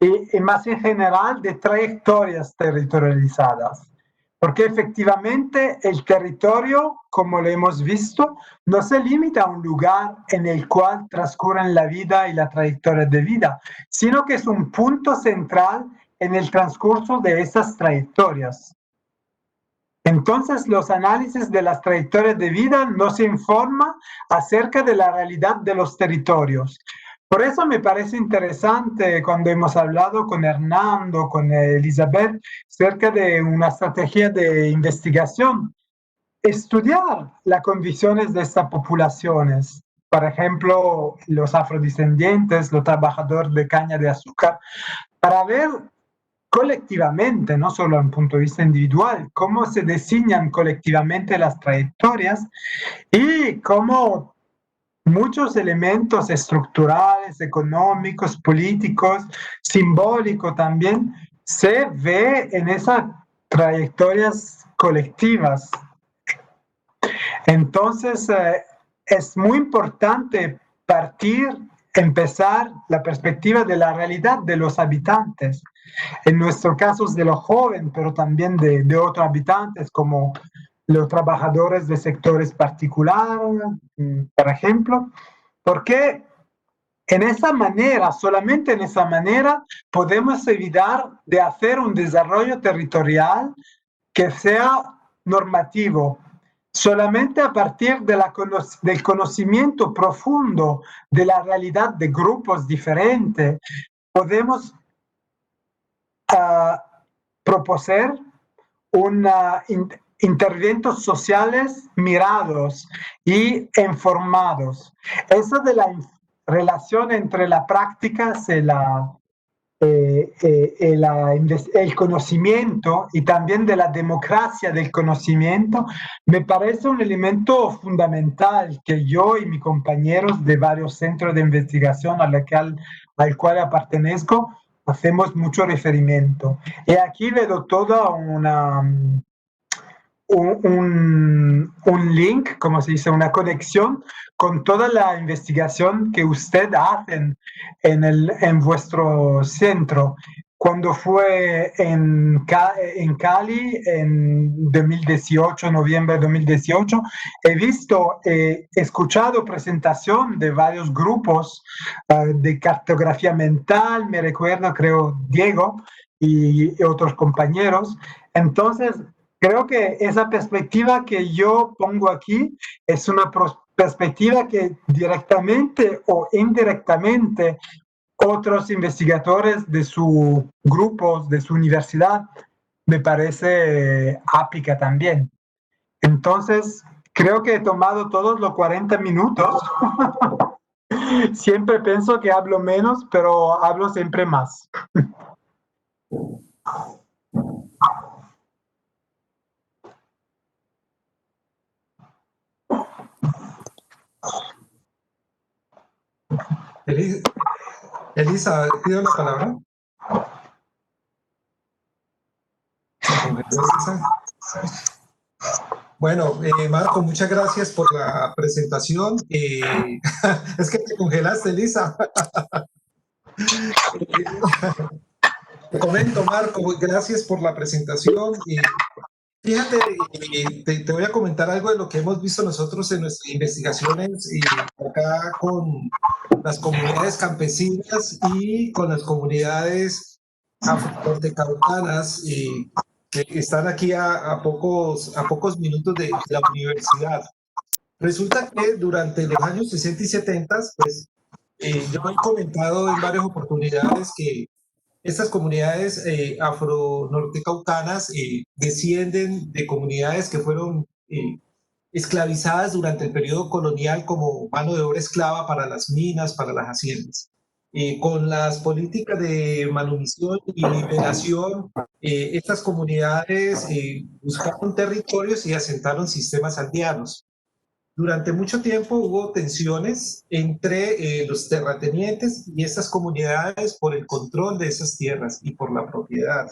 y más en general de trayectorias territorializadas. Porque efectivamente el territorio, como lo hemos visto, no se limita a un lugar en el cual transcurren la vida y la trayectoria de vida, sino que es un punto central en el transcurso de esas trayectorias. Entonces, los análisis de las trayectorias de vida nos informan acerca de la realidad de los territorios. Por eso me parece interesante cuando hemos hablado con Hernando, con Elizabeth, acerca de una estrategia de investigación, estudiar las condiciones de estas poblaciones. Por ejemplo, los afrodescendientes, los trabajadores de caña de azúcar, para ver colectivamente, no solo en punto de vista individual, cómo se diseñan colectivamente las trayectorias y cómo muchos elementos estructurales, económicos, políticos, simbólicos también, se ve en esas trayectorias colectivas. Entonces, es muy importante partir empezar la perspectiva de la realidad de los habitantes. En nuestro caso es de los jóvenes, pero también de otros habitantes como los trabajadores de sectores particulares, por ejemplo, porque en esa manera, solamente en esa manera, podemos evitar de hacer un desarrollo territorial que sea normativo. Solamente a partir del conocimiento profundo de la realidad de grupos diferentes, podemos proponer interventos sociales mirados y informados. Eso de la relación entre la práctica el conocimiento y también de la democracia del conocimiento, me parece un elemento fundamental que yo y mis compañeros de varios centros de investigación al cual pertenezco hacemos mucho referimiento. Y aquí veo toda un link, como se dice, una conexión con toda la investigación que ustedes hacen en vuestro centro. Cuando fue en Cali en 2018, noviembre de 2018, he escuchado presentación de varios grupos de cartografía mental, me recuerdo, creo, Diego y otros compañeros. Entonces, creo que esa perspectiva que yo pongo aquí es una perspectiva que directamente o indirectamente otros investigadores de su grupo, de su universidad, me parece aplica también. Entonces, creo que he tomado todos los 40 minutos. Siempre pienso que hablo menos, pero hablo siempre más. Elisa, ¿pido la palabra? Bueno, Marco, muchas gracias por la presentación. Es que te congelaste, Elisa. Te comento, Marco, gracias por la presentación. Fíjate, te voy a comentar algo de lo que hemos visto nosotros en nuestras investigaciones acá con las comunidades campesinas y con las comunidades afronortecautanas que están aquí a pocos minutos de la universidad. Resulta que durante los años 60 y 70, pues yo he comentado en varias oportunidades que estas comunidades afro-nortecautanas descienden de comunidades que fueron esclavizadas durante el periodo colonial como mano de obra esclava para las minas, para las haciendas. Con las políticas de manumisión y liberación, estas comunidades buscaron territorios y asentaron sistemas aldeanos. Durante mucho tiempo hubo tensiones entre los terratenientes y estas comunidades por el control de esas tierras y por la propiedad.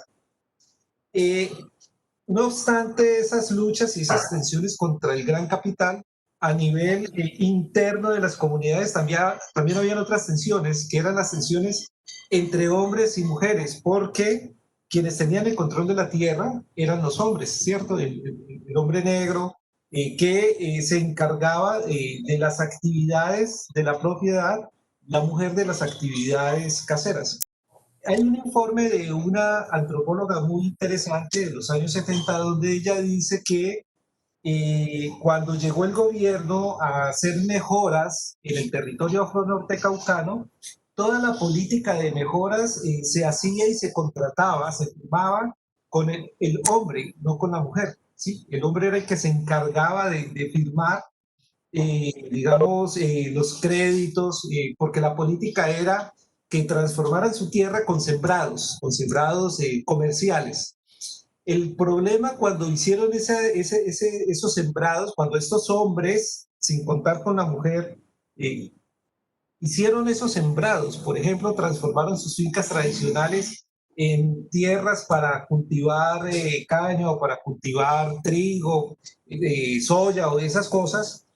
No obstante esas luchas y esas tensiones contra el gran capital, a nivel interno de las comunidades también habían otras tensiones, que eran las tensiones entre hombres y mujeres, porque quienes tenían el control de la tierra eran los hombres, ¿cierto? El hombre negro, que se encargaba de las actividades de la propiedad, la mujer de las actividades caseras. Hay un informe de una antropóloga muy interesante de los años 70 donde ella dice que cuando llegó el gobierno a hacer mejoras en el territorio afro-nortecaucano, toda la política de mejoras se hacía y se contrataba, se firmaba con el hombre, no con la mujer. ¿Sí? El hombre era el que se encargaba de firmar, digamos, los créditos, porque la política era que transformaran su tierra con sembrados comerciales. El problema cuando hicieron esos sembrados, cuando estos hombres, sin contar con la mujer, hicieron esos sembrados, por ejemplo, transformaron sus fincas tradicionales en tierras para cultivar caña o para cultivar trigo, soya o esas cosas,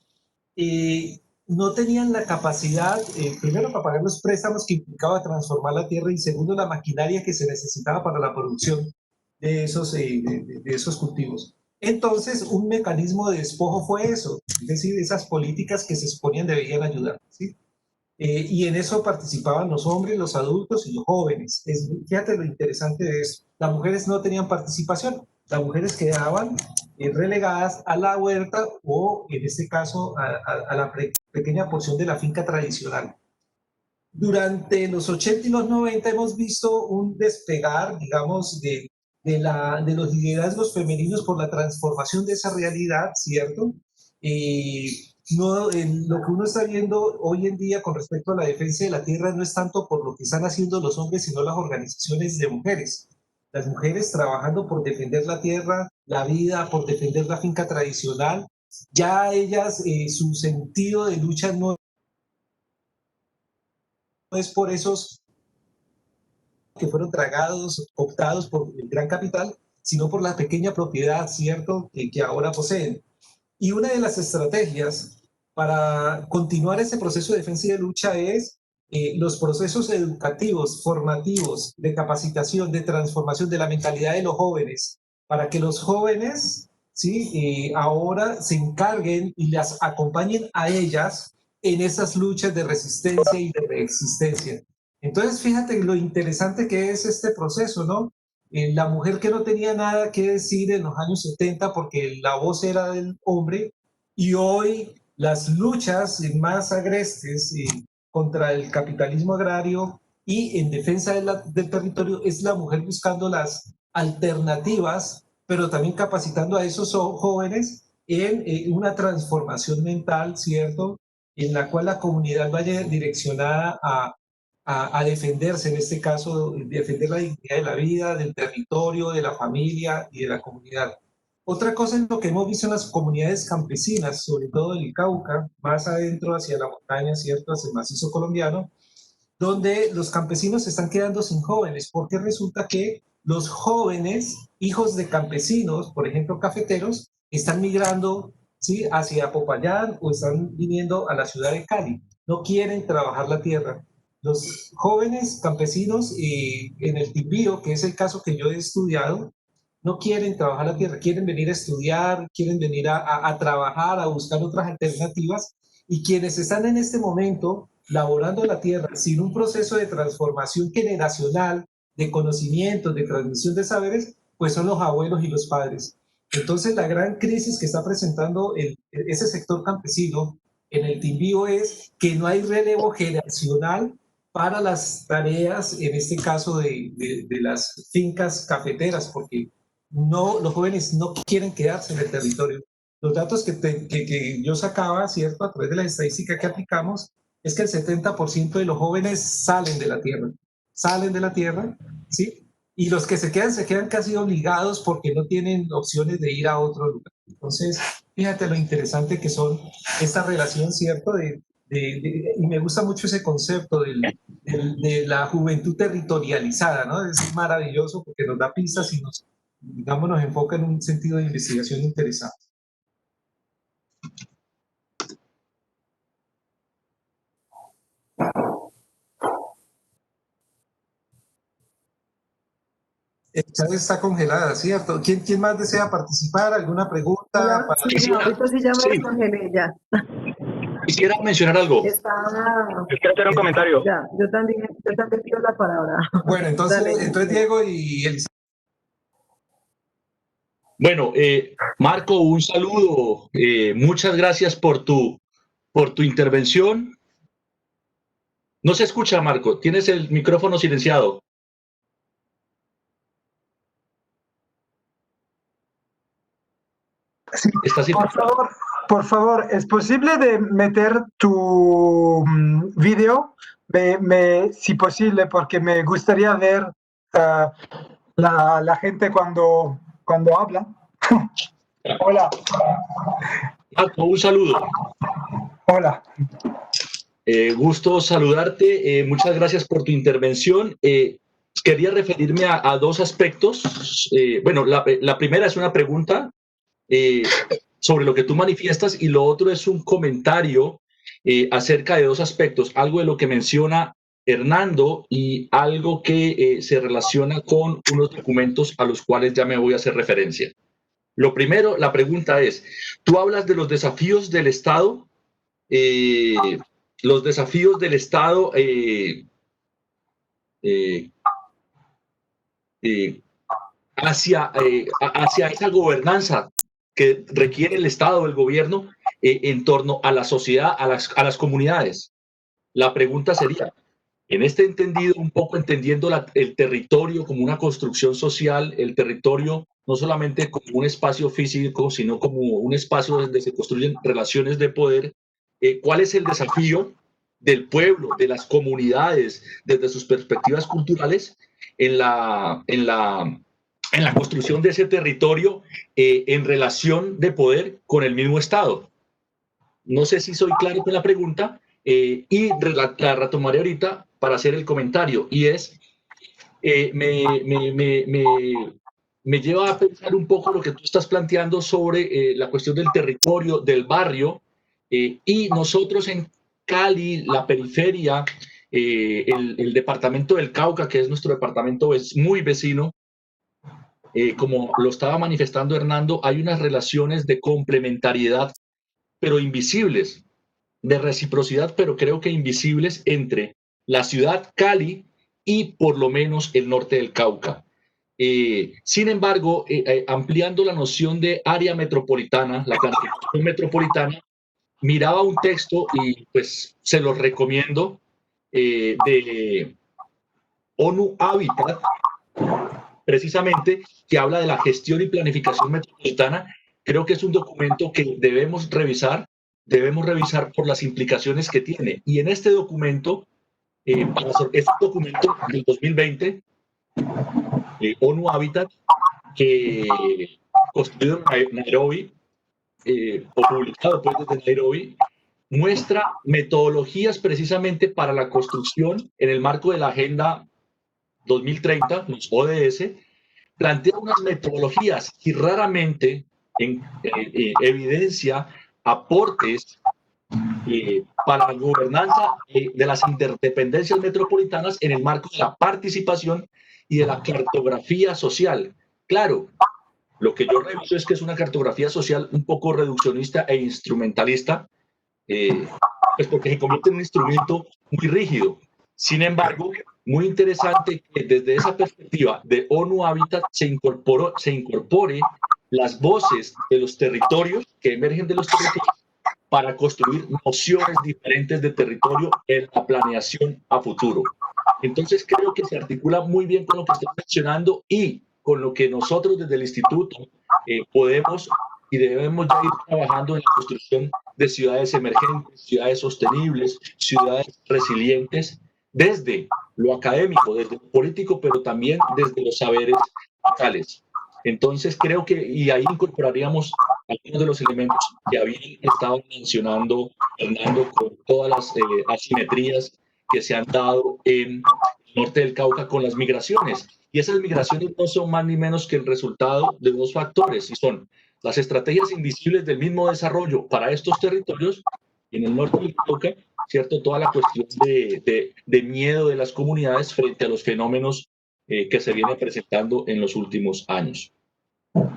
no tenían la capacidad, primero, para pagar los préstamos que implicaba transformar la tierra y segundo, la maquinaria que se necesitaba para la producción de esos cultivos. Entonces, un mecanismo de despojo fue eso, es decir, esas políticas que se suponían debían ayudar, ¿sí? Y en eso participaban los hombres, los adultos y los jóvenes. Fíjate lo interesante de eso. Las mujeres no tenían participación. Las mujeres quedaban relegadas a la huerta o, en este caso, a la pequeña porción de la finca tradicional. Durante los 80 y los 90 hemos visto un despegar, digamos, de los liderazgos femeninos por la transformación de esa realidad, ¿cierto? No, lo que uno está viendo hoy en día con respecto a la defensa de la tierra no es tanto por lo que están haciendo los hombres, sino las organizaciones de mujeres. Las mujeres trabajando por defender la tierra, la vida, por defender la finca tradicional. Ya ellas, su sentido de lucha no es por esos que fueron tragados, optados por el gran capital, sino por la pequeña propiedad, ¿cierto?, que ahora poseen. Y una de las estrategias para continuar ese proceso de defensa y de lucha es los procesos educativos, formativos, de capacitación, de transformación de la mentalidad de los jóvenes, para que los jóvenes, ¿sí?, ahora se encarguen y las acompañen a ellas en esas luchas de resistencia y de reexistencia. Entonces, fíjate lo interesante que es este proceso, ¿no? La mujer que no tenía nada que decir en los años 70 porque la voz era del hombre, y hoy las luchas más agrestes contra el capitalismo agrario y en defensa del territorio es la mujer buscando las alternativas, pero también capacitando a esos jóvenes en una transformación mental, ¿cierto?, en la cual la comunidad vaya direccionada a defenderse, en este caso, defender la dignidad de la vida, del territorio, de la familia y de la comunidad. Otra cosa es lo que hemos visto en las comunidades campesinas, sobre todo en el Cauca, más adentro hacia la montaña, ¿cierto?, hacia el macizo colombiano, donde los campesinos se están quedando sin jóvenes, porque resulta que los jóvenes, hijos de campesinos, por ejemplo, cafeteros, están migrando, ¿sí?, hacia Popayán o están viniendo a la ciudad de Cali. No quieren trabajar la tierra. Los jóvenes campesinos en el Quindío, que es el caso que yo he estudiado, no quieren trabajar la tierra, quieren venir a estudiar, quieren venir a trabajar, a buscar otras alternativas, y quienes están en este momento laborando la tierra sin un proceso de transformación generacional, de conocimiento, de transmisión de saberes, pues son los abuelos y los padres. Entonces la gran crisis que está presentando ese sector campesino en el Quindío es que no hay relevo generacional para las tareas, en este caso de las fincas cafeteras, porque no, los jóvenes no quieren quedarse en el territorio. Los datos que yo sacaba, ¿cierto?, a través de la estadística que aplicamos, es que el 70% de los jóvenes salen de la tierra, ¿sí? Y los que se quedan casi obligados porque no tienen opciones de ir a otro lugar. Entonces, fíjate lo interesante que son esta relación, ¿cierto?, y me gusta mucho ese concepto de la juventud territorializada, ¿no? Es maravilloso porque nos da pistas y digamos, nos enfoca en un sentido de investigación interesante. El chat está congelada, ¿cierto? ¿Quién más desea participar? ¿Alguna pregunta? Hola, sí, ahorita sí ya me descongelé, ya. Quisiera mencionar algo. Está... Quiero hacer un comentario. Ya, yo también pido la palabra. Bueno, entonces, Dale. Diego y Elisa. Bueno, Marco, un saludo. Muchas gracias por tu intervención. No se escucha, Marco. Tienes el micrófono silenciado. Sí, por favor, ¿es posible de meter tu vídeo? Si posible, porque me gustaría ver la gente cuando habla. Hola. Marco, un saludo. Hola. Gusto saludarte. Muchas gracias por tu intervención. Quería referirme a dos aspectos. Bueno, la primera es una pregunta sobre lo que tú manifiestas y lo otro es un comentario acerca de dos aspectos, algo de lo que menciona Hernando y algo que se relaciona con unos documentos a los cuales ya me voy a hacer referencia. Lo primero, la pregunta es, tú hablas de los desafíos del Estado, hacia esa gobernanza que requiere el Estado, el gobierno, en torno a la sociedad, a las comunidades. La pregunta sería, en este entendido, un poco entendiendo el territorio como una construcción social, el territorio no solamente como un espacio físico, sino como un espacio donde se construyen relaciones de poder, ¿cuál es el desafío del pueblo, de las comunidades, desde sus perspectivas culturales, en la construcción de ese territorio en relación de poder con el mismo Estado? No sé si soy claro con la pregunta y la retomaré ahorita para hacer el comentario. Y es, me lleva a pensar un poco lo que tú estás planteando sobre la cuestión del territorio, del barrio, y nosotros en Cali, la periferia, el departamento del Cauca, que es nuestro departamento muy vecino, como lo estaba manifestando Hernando, hay unas relaciones de complementariedad, pero invisibles, de reciprocidad, pero creo que invisibles entre la ciudad Cali y por lo menos el norte del Cauca. Sin embargo, ampliando la noción de área metropolitana, la planificación metropolitana, miraba un texto y pues se los recomiendo de ONU Habitat, precisamente, que habla de la gestión y planificación metropolitana. Creo que es un documento que debemos revisar por las implicaciones que tiene. Y en este documento, este documento del 2020, ONU Habitat, que construido en Nairobi, o publicado pues desde Nairobi, muestra metodologías precisamente para la construcción en el marco de la Agenda 2030, los ODS, plantea unas metodologías y raramente evidencia aportes para la gobernanza de las interdependencias metropolitanas en el marco de la participación y de la cartografía social. Claro, lo que yo reviso es que es una cartografía social un poco reduccionista e instrumentalista, pues porque se convierte en un instrumento muy rígido. Sin embargo, muy interesante que desde esa perspectiva de ONU Habitat se incorpore las voces de los territorios que emergen de los territorios para construir nociones diferentes de territorio en la planeación a futuro. Entonces creo que se articula muy bien con lo que estás mencionando y con lo que nosotros desde el instituto podemos y debemos ya ir trabajando en la construcción de ciudades emergentes, ciudades sostenibles, ciudades resilientes, desde lo académico, desde lo político, pero también desde los saberes locales. Entonces creo que, y ahí incorporaríamos algunos de los elementos que habían estado mencionando Hernando, con todas las asimetrías que se han dado en el norte del Cauca con las migraciones. Y esas migraciones no son más ni menos que el resultado de dos factores, y son las estrategias invisibles del mismo desarrollo para estos territorios, y en el norte del Cauca, ¿cierto? Toda la cuestión de miedo de las comunidades frente a los fenómenos que se vienen presentando en los últimos años.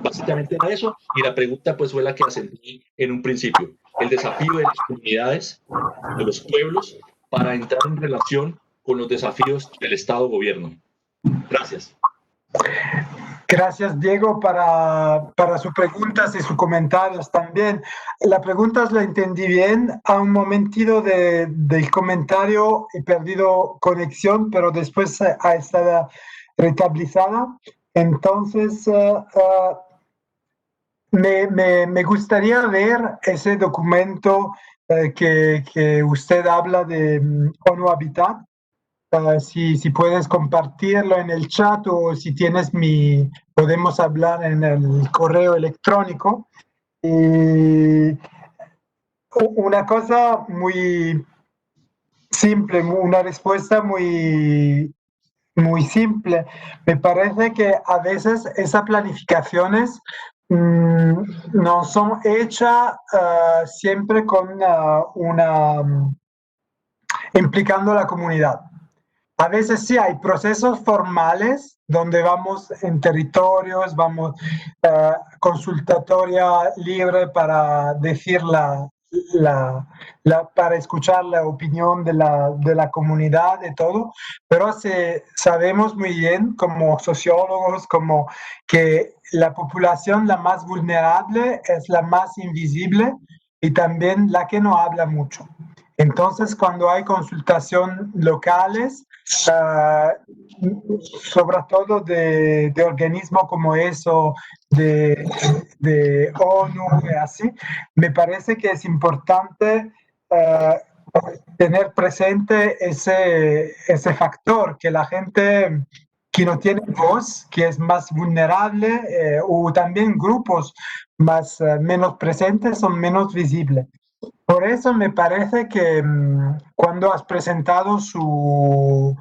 Básicamente era eso, y la pregunta pues fue la que acentué en un principio, el desafío de las comunidades, de los pueblos, para entrar en relación con los desafíos del Estado-Gobierno. Gracias. Gracias, Diego, para sus preguntas y sus comentarios también. La pregunta la entendí bien. A un momentito del comentario he perdido conexión, pero después ha estado restabilizada. Entonces, me gustaría ver ese documento que usted habla de ONU Habitat. Si puedes compartirlo en el chat o si tienes podemos hablar en el correo electrónico. Y una cosa muy simple, una respuesta muy simple. Me parece que a veces esas planificaciones no son hechas siempre con implicando a la comunidad. A veces sí hay procesos formales donde vamos en territorios, vamos consultatoria libre para decir para escuchar la opinión de la comunidad y todo, pero sabemos muy bien como sociólogos como que la población la más vulnerable es la más invisible y también la que no habla mucho. Entonces, cuando hay consultación locales, sobre todo de organismos como eso, de ONU y así, me parece que es importante tener presente ese factor, que la gente que no tiene voz, que es más vulnerable, o también grupos menos presentes son menos visibles. Por eso me parece que cuando has presentado su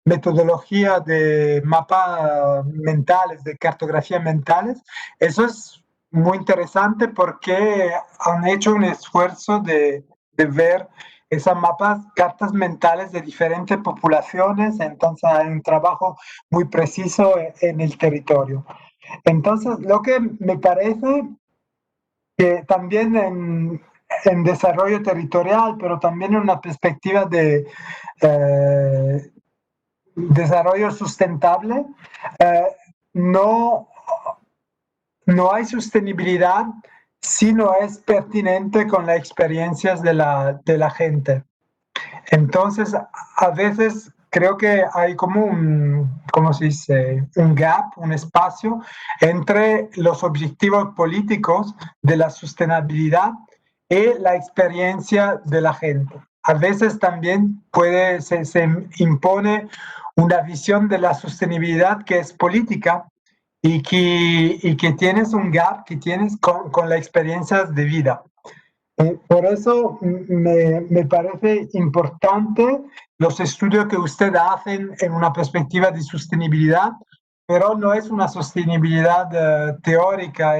metodología de mapas mentales, de cartografía mentales, eso es muy interesante porque han hecho un esfuerzo de ver esas mapas, cartas mentales de diferentes poblaciones, entonces hay un trabajo muy preciso en el territorio. Entonces, lo que me parece que también en desarrollo territorial, pero también en una perspectiva de desarrollo sustentable, no hay sostenibilidad si no es pertinente con las experiencias de la gente. Entonces, a veces creo que hay como ¿cómo se dice? Un gap, un espacio entre los objetivos políticos de la sostenibilidad y la experiencia de la gente. A veces también se impone una visión de la sostenibilidad que es política y que tienes un gap que tienes con las experiencias de vida. Por eso me parece importante los estudios que ustedes hacen en una perspectiva de sostenibilidad, pero no es una sostenibilidad teórica,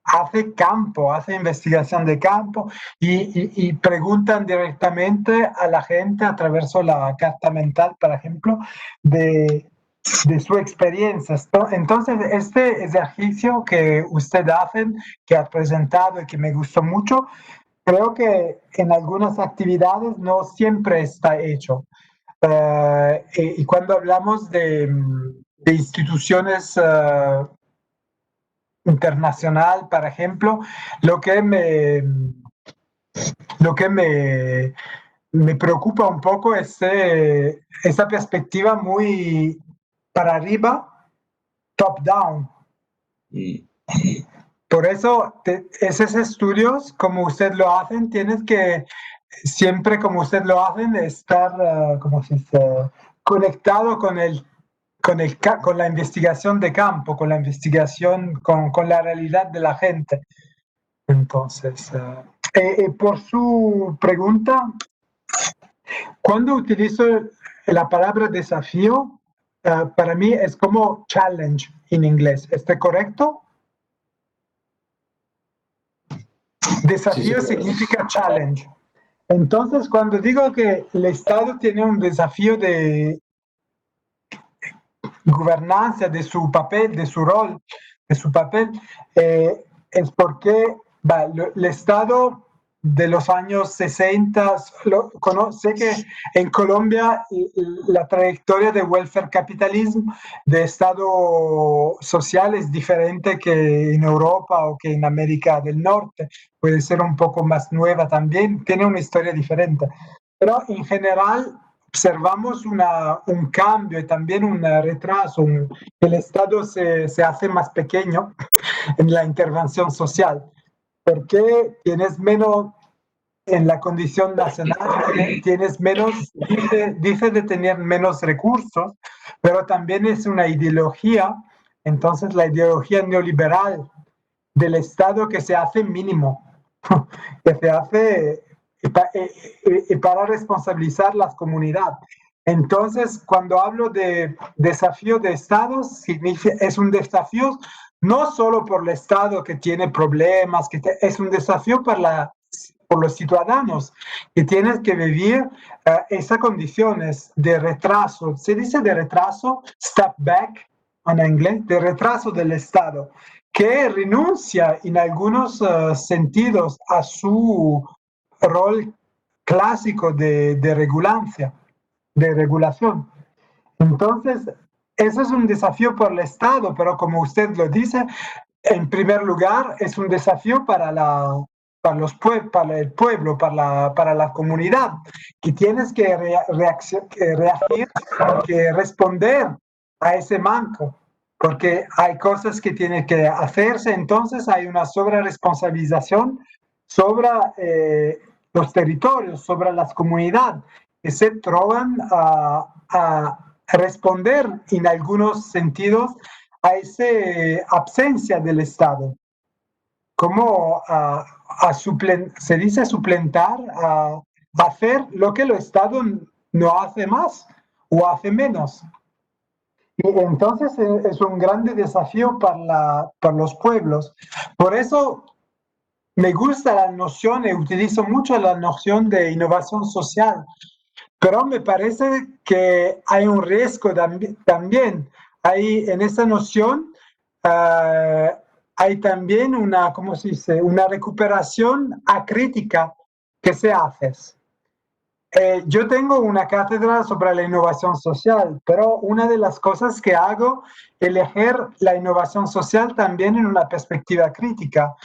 hace campo, hace investigación de campo y preguntan directamente a la gente a través de la carta mental, por ejemplo, de su experiencia. Entonces, este ejercicio que ustedes hacen, que has presentado y que me gustó mucho, creo que en algunas actividades no siempre está hecho. Y cuando hablamos de instituciones internacional, por ejemplo, lo que me preocupa un poco es esa perspectiva muy para arriba, top down. Por eso, esos estudios, como usted lo hacen, tienes que siempre, como usted lo hacen, estar, ¿cómo se dice?, conectado con la investigación de campo, con la investigación, con la realidad de la gente. Entonces, por su pregunta, cuando utilizo la palabra desafío, para mí es como challenge en inglés. ¿Está correcto? Desafío significa challenge. Entonces, cuando digo que el Estado tiene un desafío de gobernanza, de su papel, de su rol, de su papel, es porque el Estado de los años 60, sé que en Colombia la trayectoria de welfare capitalismo, de Estado social, es diferente que en Europa o que en América del Norte, puede ser un poco más nueva también, tiene una historia diferente, pero en general observamos un cambio y también un retraso, el Estado se hace más pequeño en la intervención social, porque tienes menos, en la condición nacional, tienes menos, dice de tener menos recursos, pero también es una ideología, entonces la ideología neoliberal del Estado que se hace mínimo, que se hace para responsabilizar las comunidades. Entonces, cuando hablo de desafío de Estados, es un desafío no solo por el Estado que tiene problemas, es un desafío por los ciudadanos que tienen que vivir esas condiciones de retraso. Se dice de retraso, step back en inglés, de retraso del Estado, que renuncia en algunos sentidos a su rol clásico de regulación. Entonces, eso es un desafío por el Estado, pero como usted lo dice, en primer lugar, es un desafío para el pueblo, para la comunidad, que tienes que reagir, que responder a ese manco, porque hay cosas que tienen que hacerse, entonces hay una sobreresponsabilización sobre los territorios, sobre las comunidades, que se trovan a responder en algunos sentidos a esa ausencia del Estado, como se dice suplentar, a hacer lo que el Estado no hace más o hace menos. Y entonces es un grande desafío para los pueblos. Por eso me gusta la noción y utilizo mucho la noción de innovación social, pero me parece que hay un riesgo también. Hay, en esa noción hay también una, ¿cómo se dice? Una recuperación acrítica que se hace. Yo tengo una cátedra sobre la innovación social, pero una de las cosas que hago es elegir la innovación social también en una perspectiva crítica.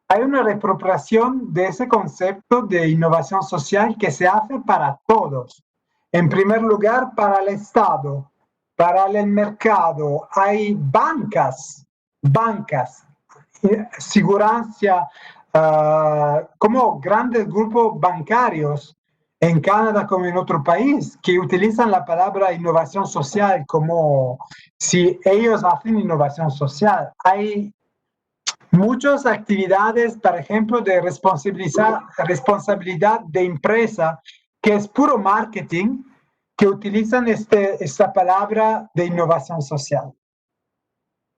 Hay una reapropiación de ese concepto de innovación social que se hace para todos. En primer lugar, para el Estado, para el mercado. Hay bancas, seguridad, como grandes grupos bancarios en Canadá como en otro país, que utilizan la palabra innovación social como si ellos hacen innovación social. Hay muchas actividades, por ejemplo, de responsabilidad de empresa, que es puro marketing, que utilizan esta palabra de innovación social.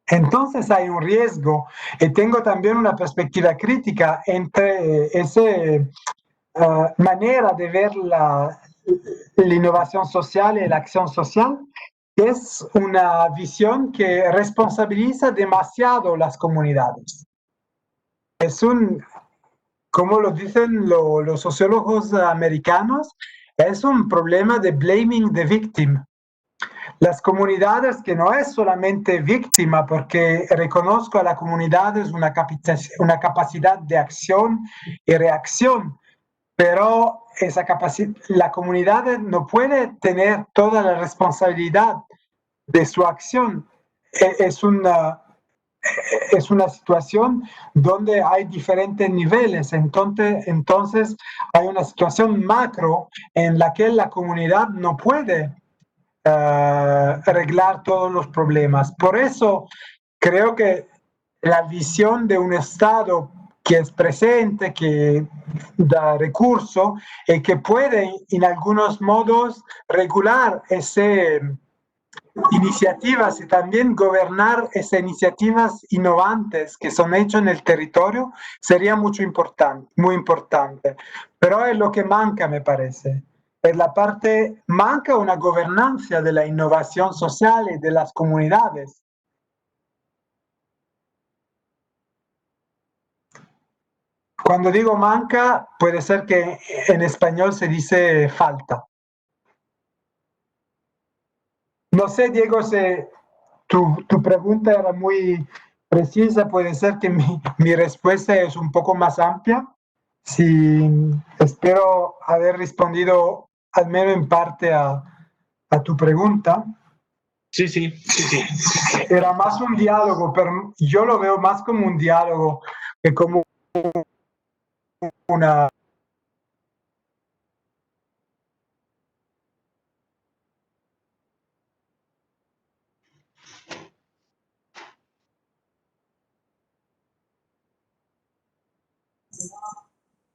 Entonces hay un riesgo y tengo también una perspectiva crítica entre esa manera de ver la innovación social y la acción social, que es una visión que responsabiliza demasiado las comunidades. Es como lo dicen los sociólogos americanos, es un problema de blaming the victim. Las comunidades, que no es solamente víctima, porque reconozco a la comunidad es una capacidad de acción y reacción, pero la comunidad no puede tener toda la responsabilidad de su acción. Es una situación donde hay diferentes niveles, entonces hay una situación macro en la que la comunidad no puede arreglar todos los problemas. Por eso creo que la visión de un Estado que es presente, que da recursos y que puede en algunos modos regular esas iniciativas y también gobernar esas iniciativas innovantes que son hechas en el territorio, sería muy importante. Pero es lo que manca, me parece. Per la parte manca una gobernanza de la innovación social y de las comunidades. Cuando digo manca, puede ser que en español se dice falta. No sé, Diego, si tu pregunta era muy precisa, puede ser que mi respuesta es un poco más amplia. Sí, espero haber respondido al menos en parte a tu pregunta. Sí, sí, sí, sí. Era más un diálogo, pero yo lo veo más como un diálogo que como una...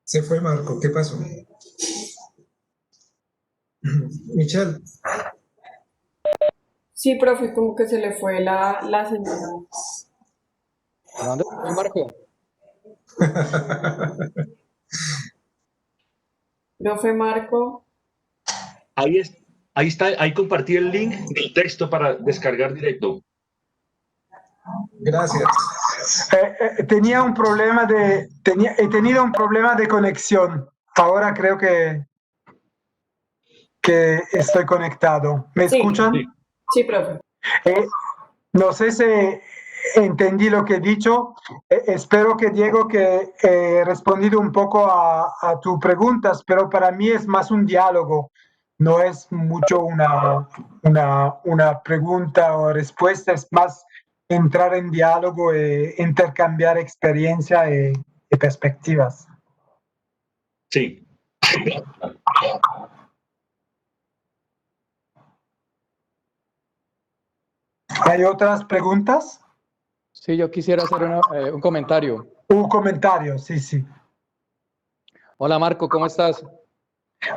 Se fue Marco, ¿qué pasó? Michelle. Sí, profe, como que se le fue la señal. ¿A dónde fue, Marco? Profe Marco, Ahí está, ahí compartí el link del texto para descargar directo. Gracias. He tenido un problema de conexión. Ahora creo que estoy conectado. ¿Me Sí. escuchan? Sí. sí, profe. No sé si entendí lo que he dicho. Espero que, Diego, que he respondido un poco a tus preguntas, pero para mí es más un diálogo. No es mucho una pregunta o respuesta, es más entrar en diálogo e intercambiar experiencia y perspectivas. Sí. ¿Hay otras preguntas? Sí, yo quisiera hacer un comentario. Un comentario, sí, sí. Hola Marco, ¿cómo estás?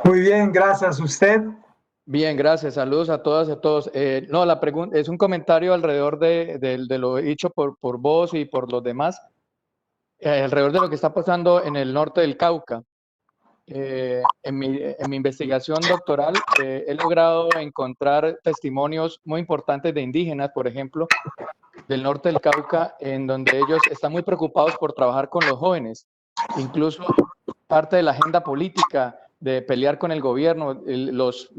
Muy bien, gracias. ¿Usted? Bien, gracias. Saludos a todas y a todos. No, la pregunta es un comentario alrededor de lo dicho por vos y por los demás, alrededor de lo que está pasando en el norte del Cauca. En mi investigación doctoral he logrado encontrar testimonios muy importantes de indígenas, por ejemplo, del norte del Cauca, en donde ellos están muy preocupados por trabajar con los jóvenes. Incluso parte de la agenda política de pelear con el gobierno, los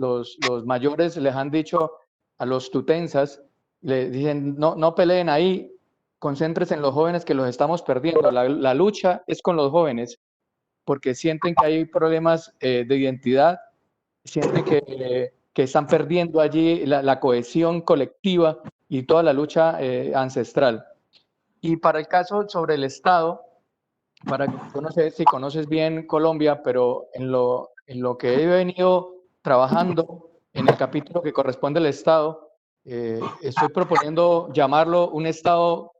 mayores les han dicho a los tutensas, le dicen, no peleen ahí, concéntrense en los jóvenes que los estamos perdiendo. La lucha es con los jóvenes, porque sienten que hay problemas de identidad, sienten que están perdiendo allí la cohesión colectiva y toda la lucha ancestral. Y para el caso sobre el Estado, yo no sé si conoces bien Colombia, pero en lo que he venido trabajando en el capítulo que corresponde al Estado, estoy proponiendo llamarlo un Estado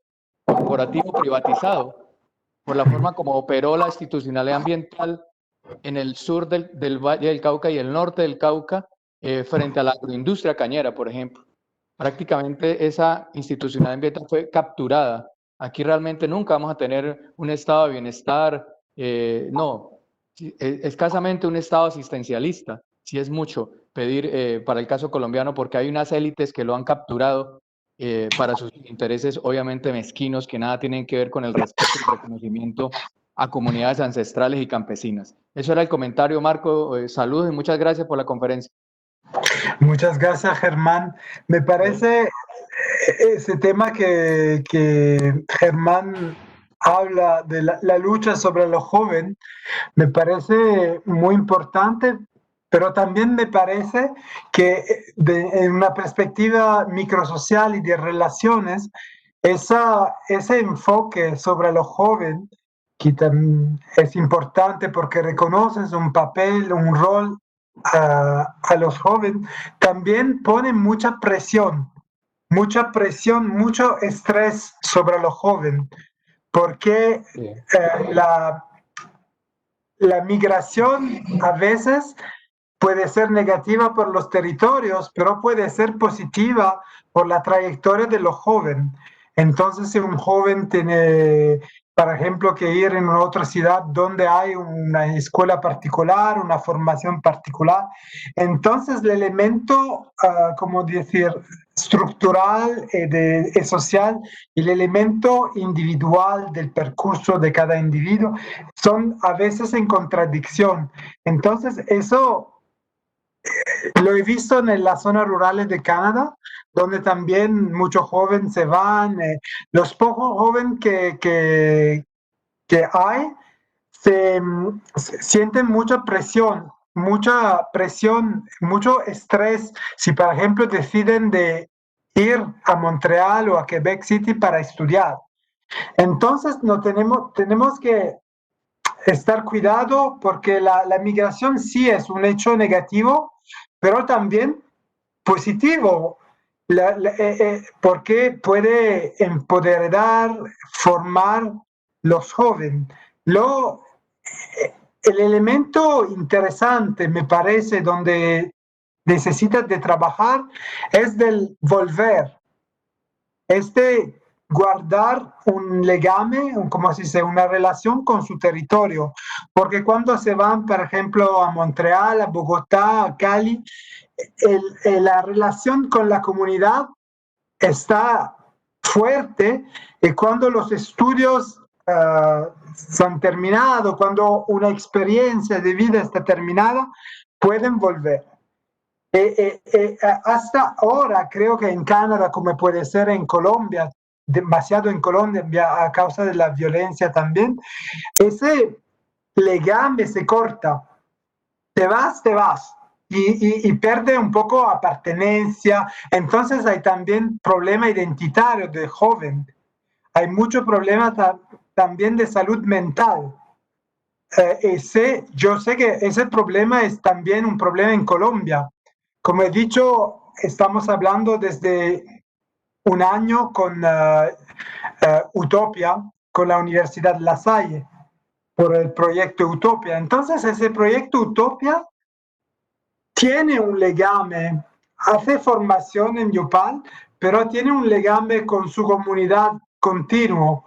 corporativo privatizado, por la forma como operó la institucionalidad ambiental en el sur del Valle del Cauca y el norte del Cauca, frente a la agroindustria cañera, por ejemplo. Prácticamente esa institucionalidad ambiental fue capturada. Aquí realmente nunca vamos a tener un estado de bienestar, no, escasamente un estado asistencialista, si es mucho pedir para el caso colombiano, porque hay unas élites que lo han capturado para sus intereses obviamente mezquinos, que nada tienen que ver con el respeto y el reconocimiento a comunidades ancestrales y campesinas. Eso era el comentario, Marco. Saludos y muchas gracias por la conferencia. Muchas gracias, Germán. Me parece ese tema que Germán habla de la lucha sobre los jóvenes, me parece muy importante, pero también me parece que en una perspectiva microsocial y de relaciones, ese enfoque sobre los jóvenes, que es importante porque reconoces un papel, un rol a los jóvenes, también pone mucho mucho estrés sobre los jóvenes, porque la migración a veces puede ser negativa por los territorios, pero puede ser positiva por la trayectoria de los jóvenes. Entonces, si un joven tiene, por ejemplo, que ir en otra ciudad donde hay una escuela particular, una formación particular, entonces el elemento, como decir, estructural y social y el elemento individual del percurso de cada individuo son a veces en contradicción. Entonces, eso lo he visto en las zonas rurales de Canadá, donde también muchos jóvenes se van. Los pocos jóvenes que hay se sienten mucha presión, mucho estrés. Si, por ejemplo, deciden de ir a Montreal o a Quebec City para estudiar. Entonces, no tenemos que estar cuidado porque la migración sí es un hecho negativo, pero también positivo, porque puede empoderar, formar los jóvenes. El elemento interesante, me parece, donde necesitas de trabajar es del volver. guardar un legame, como se dice, una relación con su territorio, porque cuando se van, por ejemplo, a Montreal, a Bogotá, a Cali, la relación con la comunidad está fuerte y cuando los estudios se han terminado, cuando una experiencia de vida está terminada, pueden volver. Hasta ahora creo que en Canadá, como puede ser en Colombia, demasiado en Colombia a causa de la violencia también, ese legame se corta. Te vas. Y pierde un poco apartenencia. Entonces hay también problema identitario de joven. Hay mucho problema también de salud mental. Yo sé que ese problema es también un problema en Colombia. Como he dicho, estamos hablando desde un año con Utopia, con la Universidad La Salle, por el proyecto Utopia. Entonces, ese proyecto Utopia tiene un legame, hace formación en Yopal, pero tiene un legame con su comunidad continuo.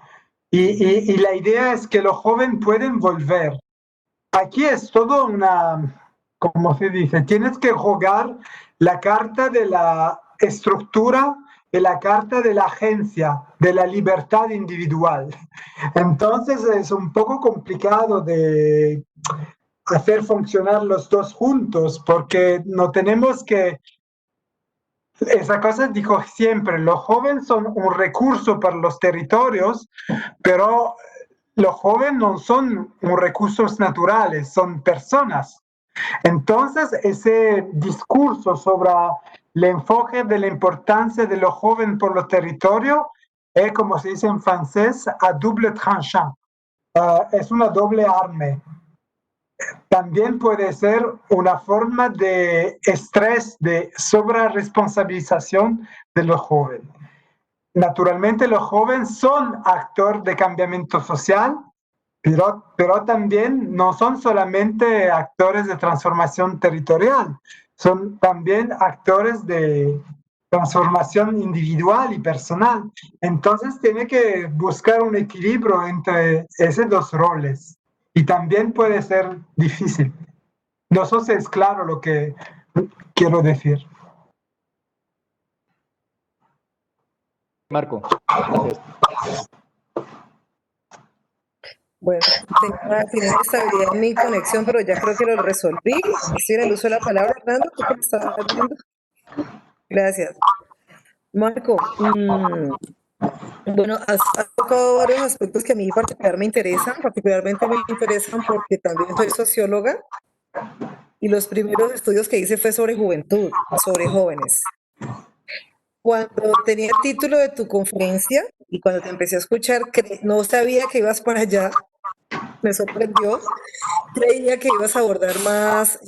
Y la idea es que los jóvenes pueden volver. Aquí es todo como se dice, tienes que jugar la carta de la estructura y la carta de la agencia, de la libertad individual. Entonces es un poco complicado de hacer funcionar los dos juntos, porque no tenemos que... Esa cosa dijo siempre, los jóvenes son un recurso para los territorios, pero los jóvenes no son recursos naturales, son personas. Entonces, ese discurso sobre el enfoque de la importancia de los jóvenes por los territorios es, como se dice en francés, a double tranchant. Es una doble arma. También puede ser una forma de estrés, de sobreresponsabilización de los jóvenes. Naturalmente, los jóvenes son actores de cambiamiento social, pero también no son solamente actores de transformación territorial, son también actores de transformación individual y personal. Entonces tiene que buscar un equilibrio entre esos dos roles y también puede ser difícil. No sé si es claro lo que quiero decir. Marco, gracias. Bueno, tenía estabilidad en mi conexión, pero ya creo que lo resolví. Estoy en el uso de la palabra, Hernando, ¿tú qué me estabas viendo? Gracias. Marco, bueno, has tocado varios aspectos que a mí particularmente me interesan porque también soy socióloga y los primeros estudios que hice fue sobre juventud, sobre jóvenes. Cuando tenía el título de tu conferencia y cuando te empecé a escuchar, no sabía que ibas para allá, me sorprendió, creía que ibas a abordar más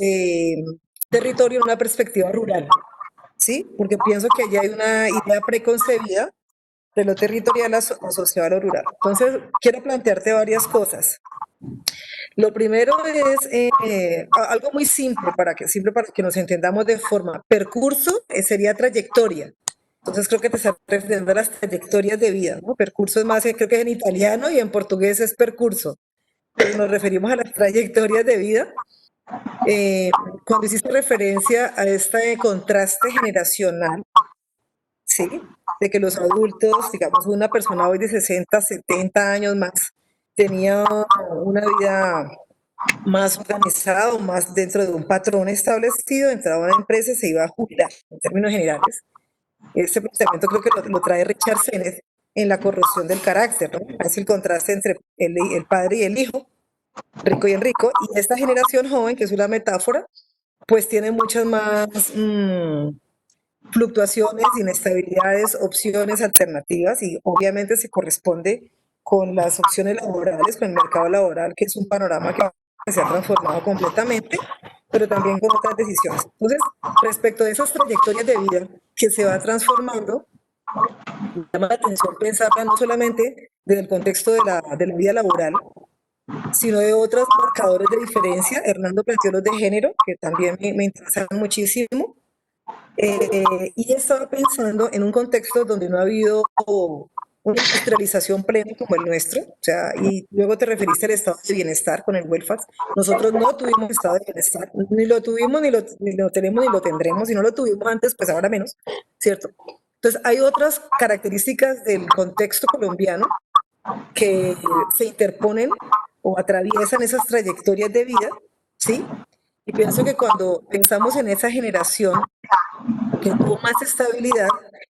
territorio en una perspectiva rural, ¿sí? Porque pienso que allá hay una idea preconcebida de lo territorial asociado a lo rural. Entonces, quiero plantearte varias cosas. Lo primero es algo muy simple para que nos entendamos de forma. Percurso sería trayectoria. Entonces creo que te estás refiriendo a las trayectorias de vida, ¿no? Percurso es más, creo que es en italiano y en portugués es percurso. Pero nos referimos a las trayectorias de vida. Cuando hiciste referencia a este contraste generacional, ¿sí? De que los adultos, digamos, una persona hoy de 60, 70 años más, tenía una vida más organizada, más dentro de un patrón establecido, entraba a una empresa y se iba a jubilar, en términos generales. Ese planteamiento creo que lo trae Richard Sennett en La corrosión del carácter, ¿no? Es el contraste entre el padre y el hijo, Rico y Enrico, y esta generación joven, que es una metáfora, pues tiene muchas más fluctuaciones, inestabilidades, opciones alternativas y obviamente se corresponde con las opciones laborales, con el mercado laboral, que es un panorama que se ha transformado completamente, pero también con otras decisiones. Entonces, respecto de esas trayectorias de vida que se va transformando, llama la atención pensarla no solamente desde el contexto de la vida laboral, sino de otros marcadores de diferencia. Hernando planteó los de género, que también me interesan muchísimo. Y estaba pensando en un contexto donde no ha habido una industrialización plena como el nuestro, o sea, y luego te referiste al estado de bienestar con el welfare. Nosotros no tuvimos estado de bienestar, ni lo tuvimos, ni lo tenemos, ni lo tendremos, y no lo tuvimos antes, pues ahora menos, ¿cierto? Entonces, hay otras características del contexto colombiano que se interponen o atraviesan esas trayectorias de vida, ¿sí? Y pienso que cuando pensamos en esa generación que tuvo más estabilidad,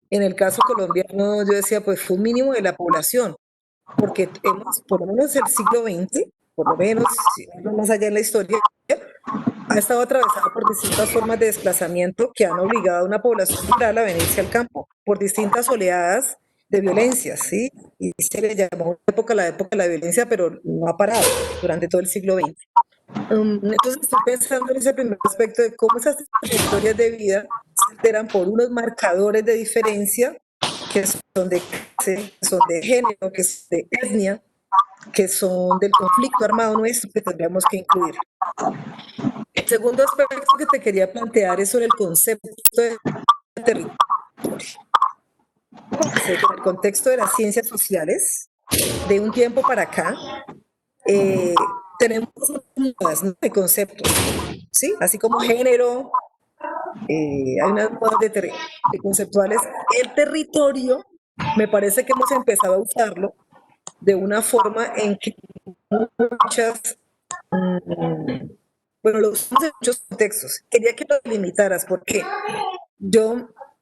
en el caso colombiano, yo decía, pues fue un mínimo de la población, porque hemos, por lo menos el siglo XX, por lo menos, si vamos más allá en la historia, ha estado atravesado por distintas formas de desplazamiento que han obligado a una población rural a venirse al campo, por distintas oleadas de violencia, ¿sí? Y se le llamó la época de la violencia, pero no ha parado durante todo el siglo XX. Entonces estoy pensando en ese primer aspecto de cómo esas trayectorias de vida se alteran por unos marcadores de diferencia que son de clase, que son de género, que son de etnia, que son del conflicto armado nuestro que tendríamos que incluir. El segundo aspecto que te quería plantear es sobre el concepto de territorio. En el contexto de las ciencias sociales, de un tiempo para acá, tenemos modas, ¿no?, de conceptos, ¿sí? Así como género, hay unas modas de conceptuales. El territorio, me parece que hemos empezado a usarlo de una forma en que muchas, bueno, lo usamos en muchos contextos. Quería que lo limitaras porque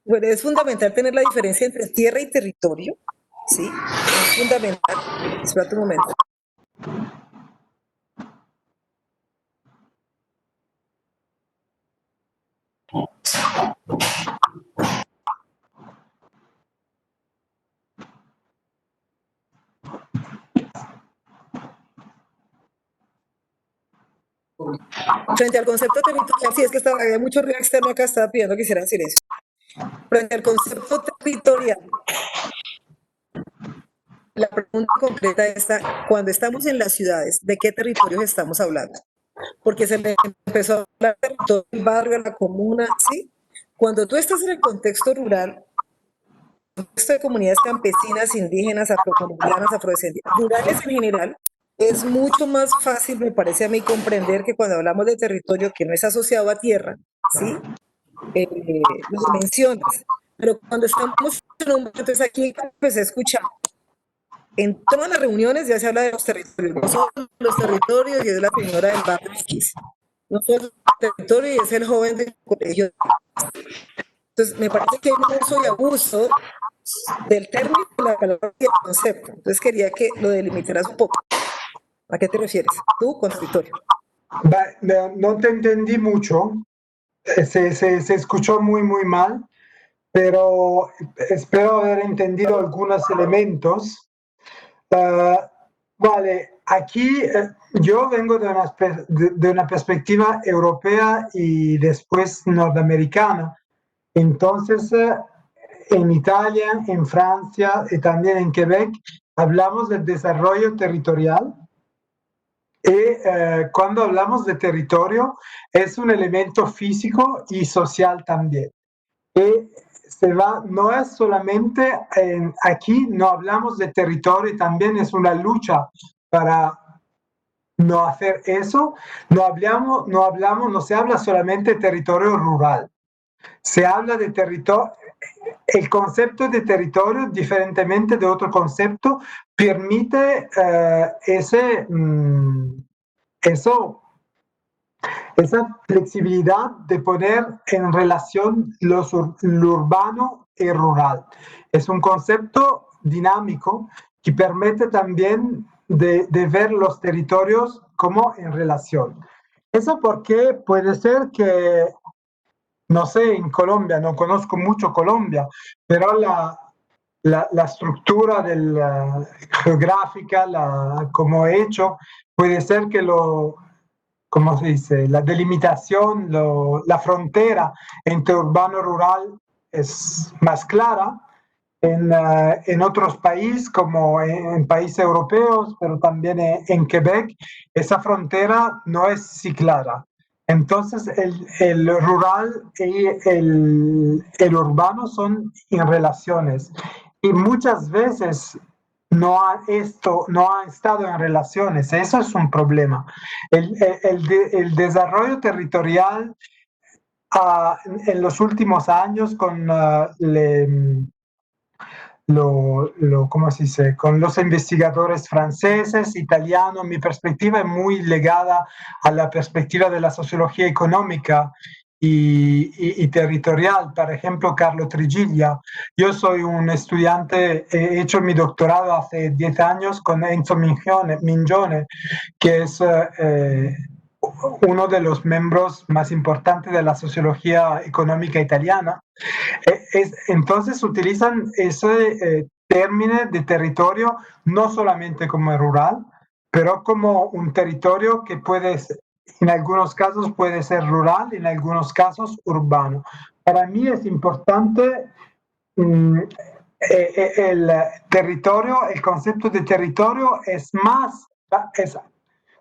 bueno, es fundamental tener la diferencia entre tierra y territorio, ¿sí? Es fundamental. Espérate un momento. Frente al concepto territorial, sí, es que había mucho ruido externo acá, estaba pidiendo que hicieran silencio. Frente al concepto territorial, la pregunta concreta está, cuando estamos en las ciudades, ¿de qué territorios estamos hablando? Porque se le empezó a hablar de todo el barrio, la comuna, ¿sí? Cuando tú estás en el contexto rural, contexto de comunidades campesinas, indígenas, afrocolombianas, afrodescendientes, rurales en general, es mucho más fácil, me parece a mí, comprender que cuando hablamos de territorio que no es asociado a tierra, ¿sí? Lo mencionas, pero cuando estamos en un momento, entonces aquí empecé a escuchar, en todas las reuniones ya se habla de los territorios, no son los territorios y es la señora del barrio X, no son los territorios y es el joven del colegio. Entonces, me parece que hay un uso y abuso del término, de la palabra y el concepto. Entonces, quería que lo delimitaras un poco. ¿A qué te refieres? Tú, con territorio. No te entendí mucho. Se escuchó muy mal, pero espero haber entendido algunos elementos. Vale, aquí yo vengo de una perspectiva europea y después norteamericana. Entonces, en Italia, en Francia y también en Quebec, hablamos del desarrollo territorial. Y cuando hablamos de territorio, es un elemento físico y social también. Y no es solamente aquí, no hablamos de territorio, también es una lucha para no hacer eso. No se habla solamente de territorio rural, se habla de territorio. El concepto de territorio, diferentemente de otro concepto, permite esa flexibilidad de poner en relación lo urbano y rural. Es un concepto dinámico que permite también de ver los territorios como en relación. Eso porque puede ser que, no sé, en Colombia, no conozco mucho Colombia, pero la estructura geográfica, como hecho, puede ser que ¿cómo se dice? La delimitación, la frontera entre urbano y rural es más clara en otros países, como en países europeos, pero también en Quebec, esa frontera no es si clara. Entonces, el rural y el urbano son en relaciones. y muchas veces no ha estado en relaciones. Eso es un problema. El desarrollo territorial en los últimos años con ¿cómo se dice? Con los investigadores franceses, italianos, mi perspectiva es muy ligada a la perspectiva de la sociología económica y territorial. Por ejemplo, Carlo Trigiglia. Yo soy un estudiante, he hecho mi doctorado hace 10 años con Enzo Mingione, que es uno de los miembros más importantes de la sociología económica italiana. Entonces utilizan ese término de territorio no solamente como rural, pero como un territorio que en algunos casos puede ser rural, en algunos casos urbano. Para mí es importante el territorio, el concepto de territorio es más,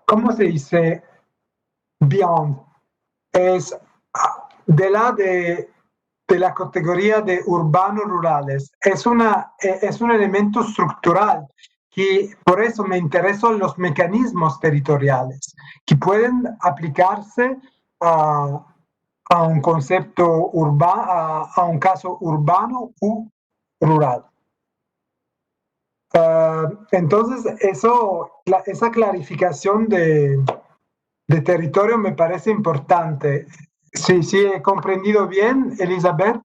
¿cómo se dice? Beyond. Es de la categoría de urbano-rurales. Es un elemento estructural que por eso me interesan los mecanismos territoriales que pueden aplicarse a un concepto urbano, a un caso urbano u rural. Entonces, esa clarificación de territorio me parece importante. Sí, he comprendido bien, Elizabeth.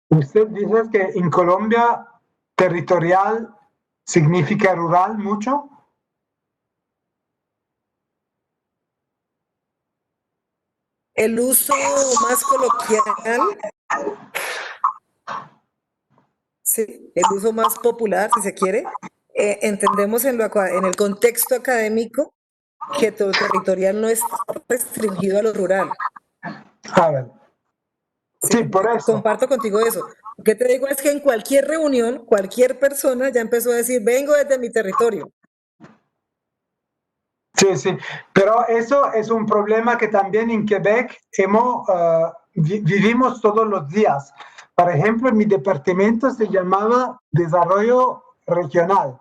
Usted dice que en Colombia territorial significa rural mucho. El uso más coloquial, sí, el uso más popular, si se quiere, entendemos en el contexto académico que todo territorial no es restringido a lo rural. A ver. Sí, por eso. Comparto contigo eso. Lo que te digo es que en cualquier reunión, cualquier persona ya empezó a decir, vengo desde mi territorio. Sí, pero eso es un problema que también en Quebec vivimos todos los días. Por ejemplo, en mi departamento se llamaba Desarrollo Regional.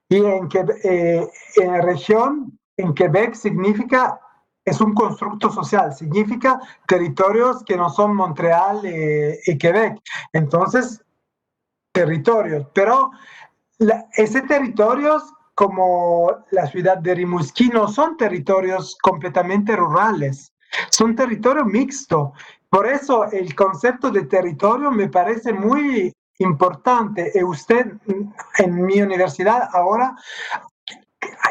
Y en región, en Quebec significa, es un constructo social, significa territorios que no son Montreal y Quebec. Entonces, territorios. Pero ese territorios como la ciudad de Rimouski no son territorios completamente rurales, son territorios mixtos. Por eso el concepto de territorio me parece muy importante. Y usted en mi universidad ahora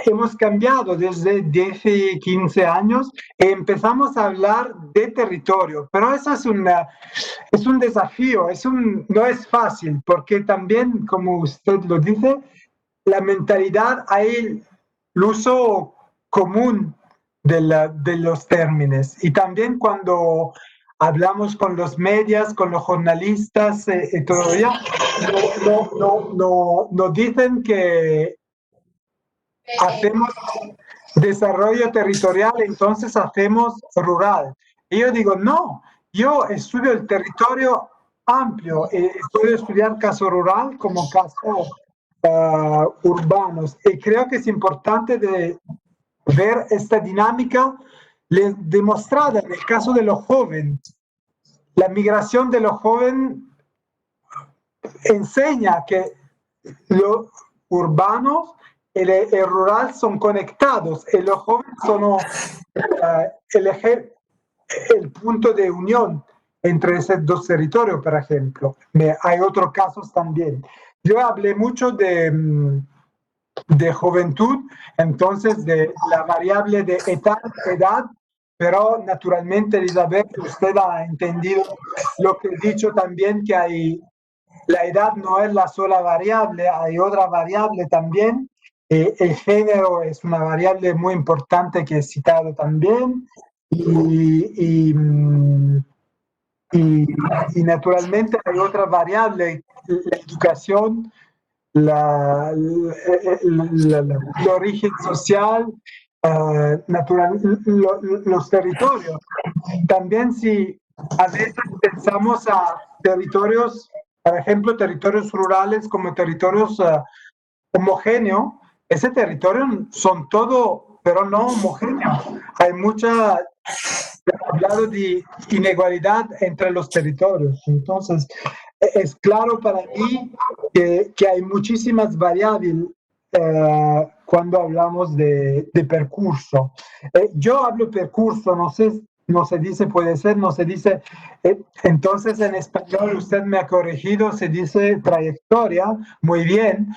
hemos cambiado desde 10 y 15 años y empezamos a hablar de territorio, pero eso es un desafío, no es fácil, porque también, como usted lo dice, la mentalidad, hay el uso común de los términos. Y también cuando hablamos con los medios, con los jornalistas y todavía nos dicen que hacemos desarrollo territorial, entonces hacemos rural. Y yo digo, no, yo estudio el territorio amplio, puedo estudiar caso rural como caso urbanos. Y creo que es importante de ver esta dinámica demostrada en el caso de los jóvenes. La migración de los jóvenes enseña que los urbanos y el rural son conectados y los jóvenes son el punto de unión entre esos dos territorios, por ejemplo. Hay otros casos también. Yo hablé mucho de juventud, entonces de la variable de edad, pero naturalmente, Elizabeth, usted ha entendido lo que he dicho también, que la edad no es la sola variable, hay otra variable también. El género es una variable muy importante que he citado también. Y naturalmente hay otra variable, la educación, el origen social, los territorios. También si a veces pensamos a territorios por ejemplo, territorios rurales como territorios homogéneos, ese territorio son todo, pero no homogéneos. Hay mucha hablado de inigualdad entre los territorios. Entonces, es claro para mí que hay muchísimas variables cuando hablamos de percurso. Yo hablo percurso, no sé, no se dice, puede ser, no se dice. Entonces, en español, usted me ha corregido, se dice trayectoria, muy bien,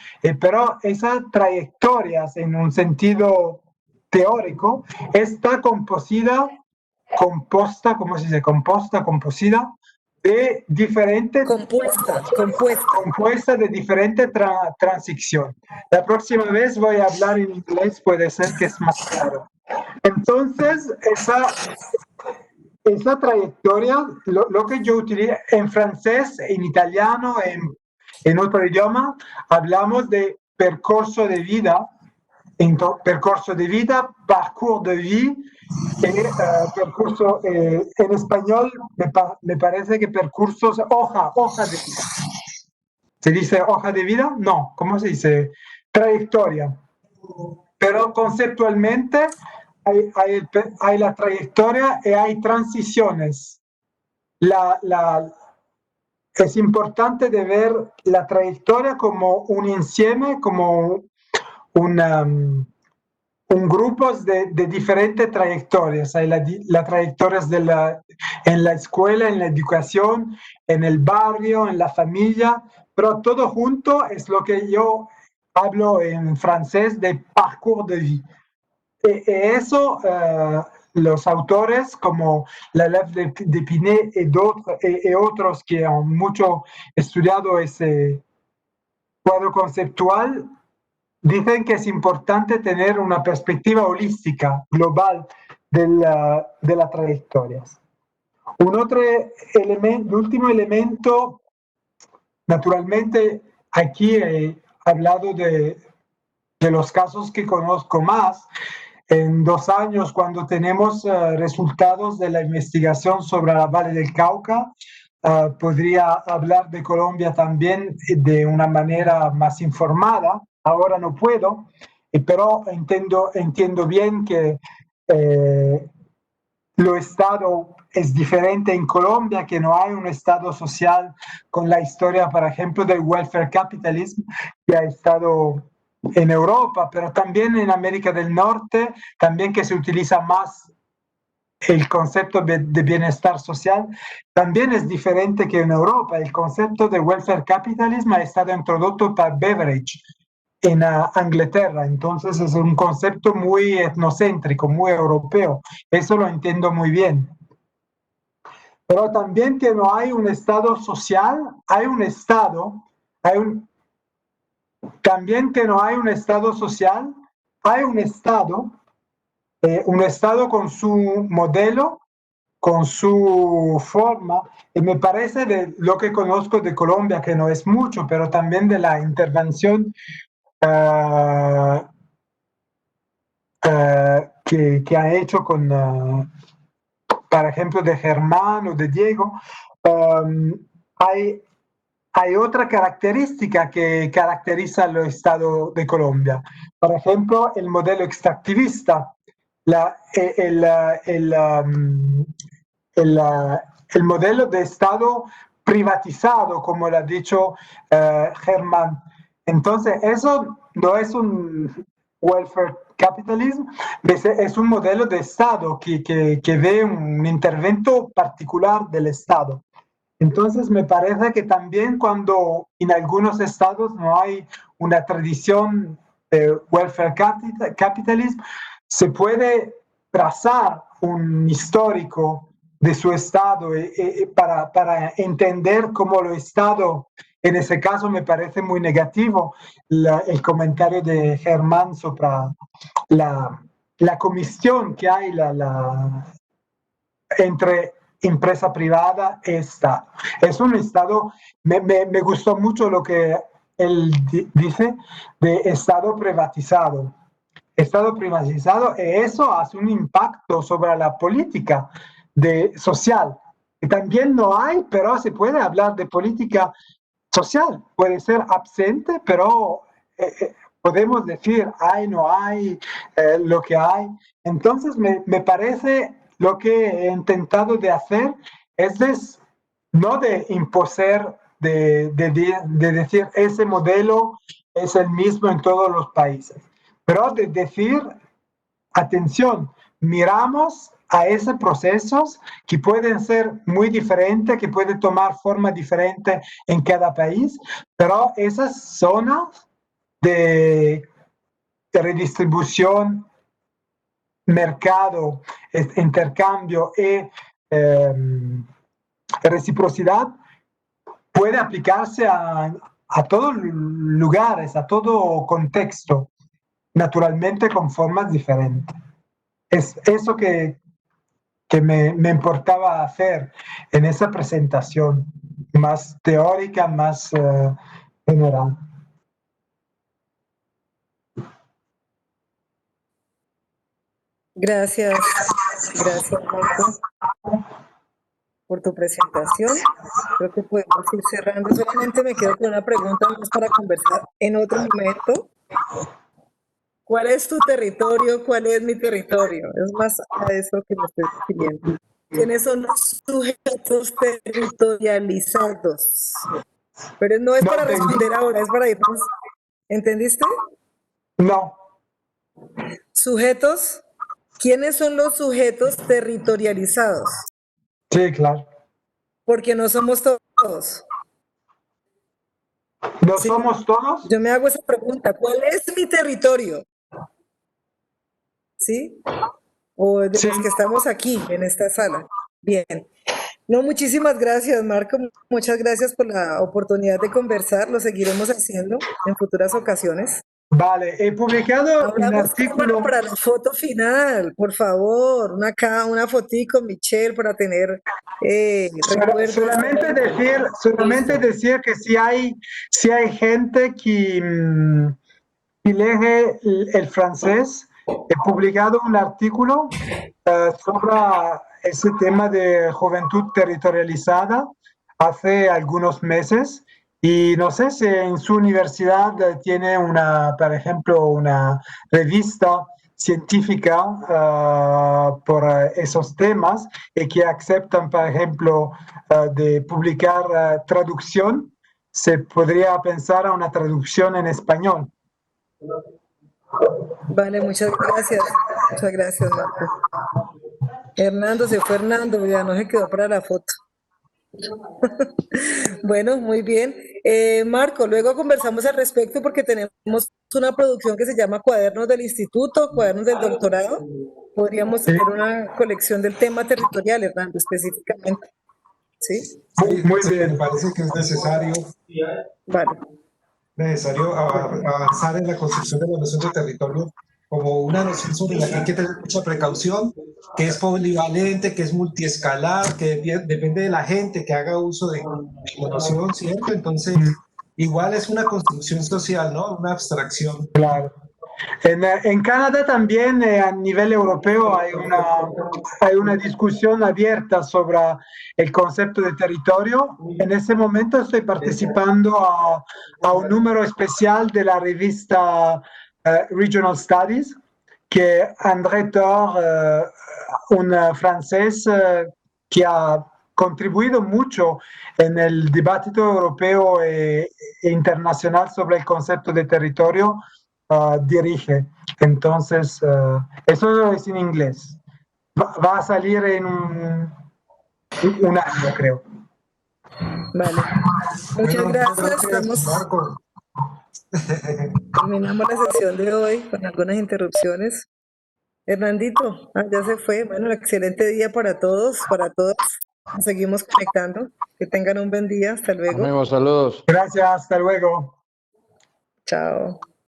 pero esa trayectoria, en un sentido teórico, está compuesta, ¿cómo se dice? Compuesta de diferentes compuesta de diferente transición. La próxima vez voy a hablar en inglés, puede ser que es más claro. Entonces, esa trayectoria, lo que yo utilizo en francés, en italiano, en otro idioma, hablamos de percorso de vida, parcours de vie, percurso, en español me parece que percursos, hoja de vida. ¿Se dice hoja de vida? No, ¿cómo se dice? Trayectoria. Pero conceptualmente hay la trayectoria y hay transiciones. Es importante de ver la trayectoria como un insieme, como un grupo de diferentes trayectorias. Hay las trayectorias en la escuela, en la educación, en el barrio, en la familia, pero todo junto es lo que yo hablo en francés de parcours de vie. Eso, los autores como Lalève d'Épinay y otros que han mucho estudiado ese cuadro conceptual, dicen que es importante tener una perspectiva holística, global de las trayectorias. El último elemento, naturalmente, aquí he hablado de los casos que conozco más. En 2 años, cuando tenemos resultados de la investigación sobre la Valle del Cauca, podría hablar de Colombia también de una manera más informada. Ahora no puedo, pero entiendo bien que lo Estado es diferente en Colombia, que no hay un Estado social con la historia, por ejemplo, del welfare capitalism, que ha estado en Europa, pero también en América del Norte, también que se utiliza más el concepto de bienestar social, también es diferente que en Europa. El concepto de welfare capitalism ha estado introducido por Beveridge en Inglaterra, entonces es un concepto muy etnocéntrico, muy europeo. Eso lo entiendo muy bien. Pero también que no hay un Estado social, también que no hay un Estado social, hay un Estado con su modelo, con su forma, y me parece de lo que conozco de Colombia, que no es mucho, pero también de la intervención que ha hecho con, por ejemplo, de Germán o de Diego, hay otra característica que caracteriza al Estado de Colombia. Por ejemplo, el modelo extractivista, el modelo de Estado privatizado, como lo ha dicho Germán. Entonces, eso no es un welfare capitalism, es un modelo de Estado que ve un intervento particular del Estado. Entonces, me parece que también cuando en algunos estados no hay una tradición de welfare capitalism, se puede trazar un histórico de su estado para entender cómo el estado, en ese caso me parece muy negativo el comentario de Germán sobre la comisión que hay entre empresa privada y Estado. Es un Estado, me gustó mucho lo que él dice de Estado privatizado. Estado privatizado, y eso hace un impacto sobre la política social. Y también no hay, pero se puede hablar de política social. Puede ser absente, pero podemos decir hay, no hay, lo que hay. Entonces me parece lo que he intentado de hacer es no de imponer, de decir ese modelo es el mismo en todos los países, pero de decir, atención, miramos a esos procesos que pueden ser muy diferentes, que pueden tomar forma diferente en cada país, pero esas zonas de redistribución, mercado, intercambio y reciprocidad puede aplicarse a todos lugares, a todo contexto, naturalmente con formas diferentes. Es eso que me importaba hacer en esa presentación, más teórica, más general. Gracias, Marco, por tu presentación. Creo que podemos ir cerrando. Solamente me quedo con una pregunta más para conversar en otro momento. ¿Cuál es tu territorio? ¿Cuál es mi territorio? Es más a eso que me estoy refiriendo. ¿Quiénes son los sujetos territorializados? Pero no es para responder ahora, es para irnos. ¿Entendiste? No. Sujetos. ¿Quiénes son los sujetos territorializados? Sí, claro. Porque no somos todos. ¿No Sí. somos todos? Yo me hago esa pregunta. ¿Cuál es mi territorio? ¿Sí? O de Sí. los que estamos aquí en esta sala. Bien. No, muchísimas gracias, Marco. Muchas gracias por la oportunidad de conversar. Lo seguiremos haciendo en futuras ocasiones. Vale, he publicado un Hablamos artículo. para la foto final, por favor. Una fotico, Michelle, para tener recuerdos. Solamente decir que si hay gente que lee el francés, he publicado un artículo sobre ese tema de juventud territorializada hace algunos meses. Y no sé si en su universidad tiene por ejemplo, una revista científica por esos temas y que aceptan, por ejemplo, de publicar traducción, se podría pensar a una traducción en español. Vale, muchas gracias. Muchas gracias, Marco. Hernando, se fue Hernando, ya no se quedó para la foto. Bueno, muy bien. Marco, luego conversamos al respecto porque tenemos una producción que se llama Cuadernos del Instituto, Cuadernos del Doctorado. Podríamos tener una colección del tema territorial, Hernando, específicamente. ¿Sí? Sí, Muy sí, bien. me parece que es Vale. necesario avanzar en la construcción de la noción de territorio como una noción sobre la que hay que tener mucha precaución, que es polivalente, que es multiescalar, que depende de la gente que haga uso de la noción, ¿cierto? Entonces, igual es una construcción social, ¿no? Una abstracción. Claro. En Canadá también a nivel europeo hay una discusión abierta sobre el concepto de territorio. En ese momento estoy participando a un número especial de la revista Regional Studies, que André Thor, un francés que ha contribuido mucho en el debate europeo e internacional sobre el concepto de territorio, dirige. Entonces, eso es en inglés. Va a salir en un año, creo. Vale. Muchas gracias. Marco. Terminamos la sesión de hoy con algunas interrupciones. Hernandito, ya se fue. Bueno, excelente día para todos, para todas. Nos seguimos conectando. Que tengan un buen día. Hasta luego. Nos vemos, saludos. Gracias, hasta luego. Chao.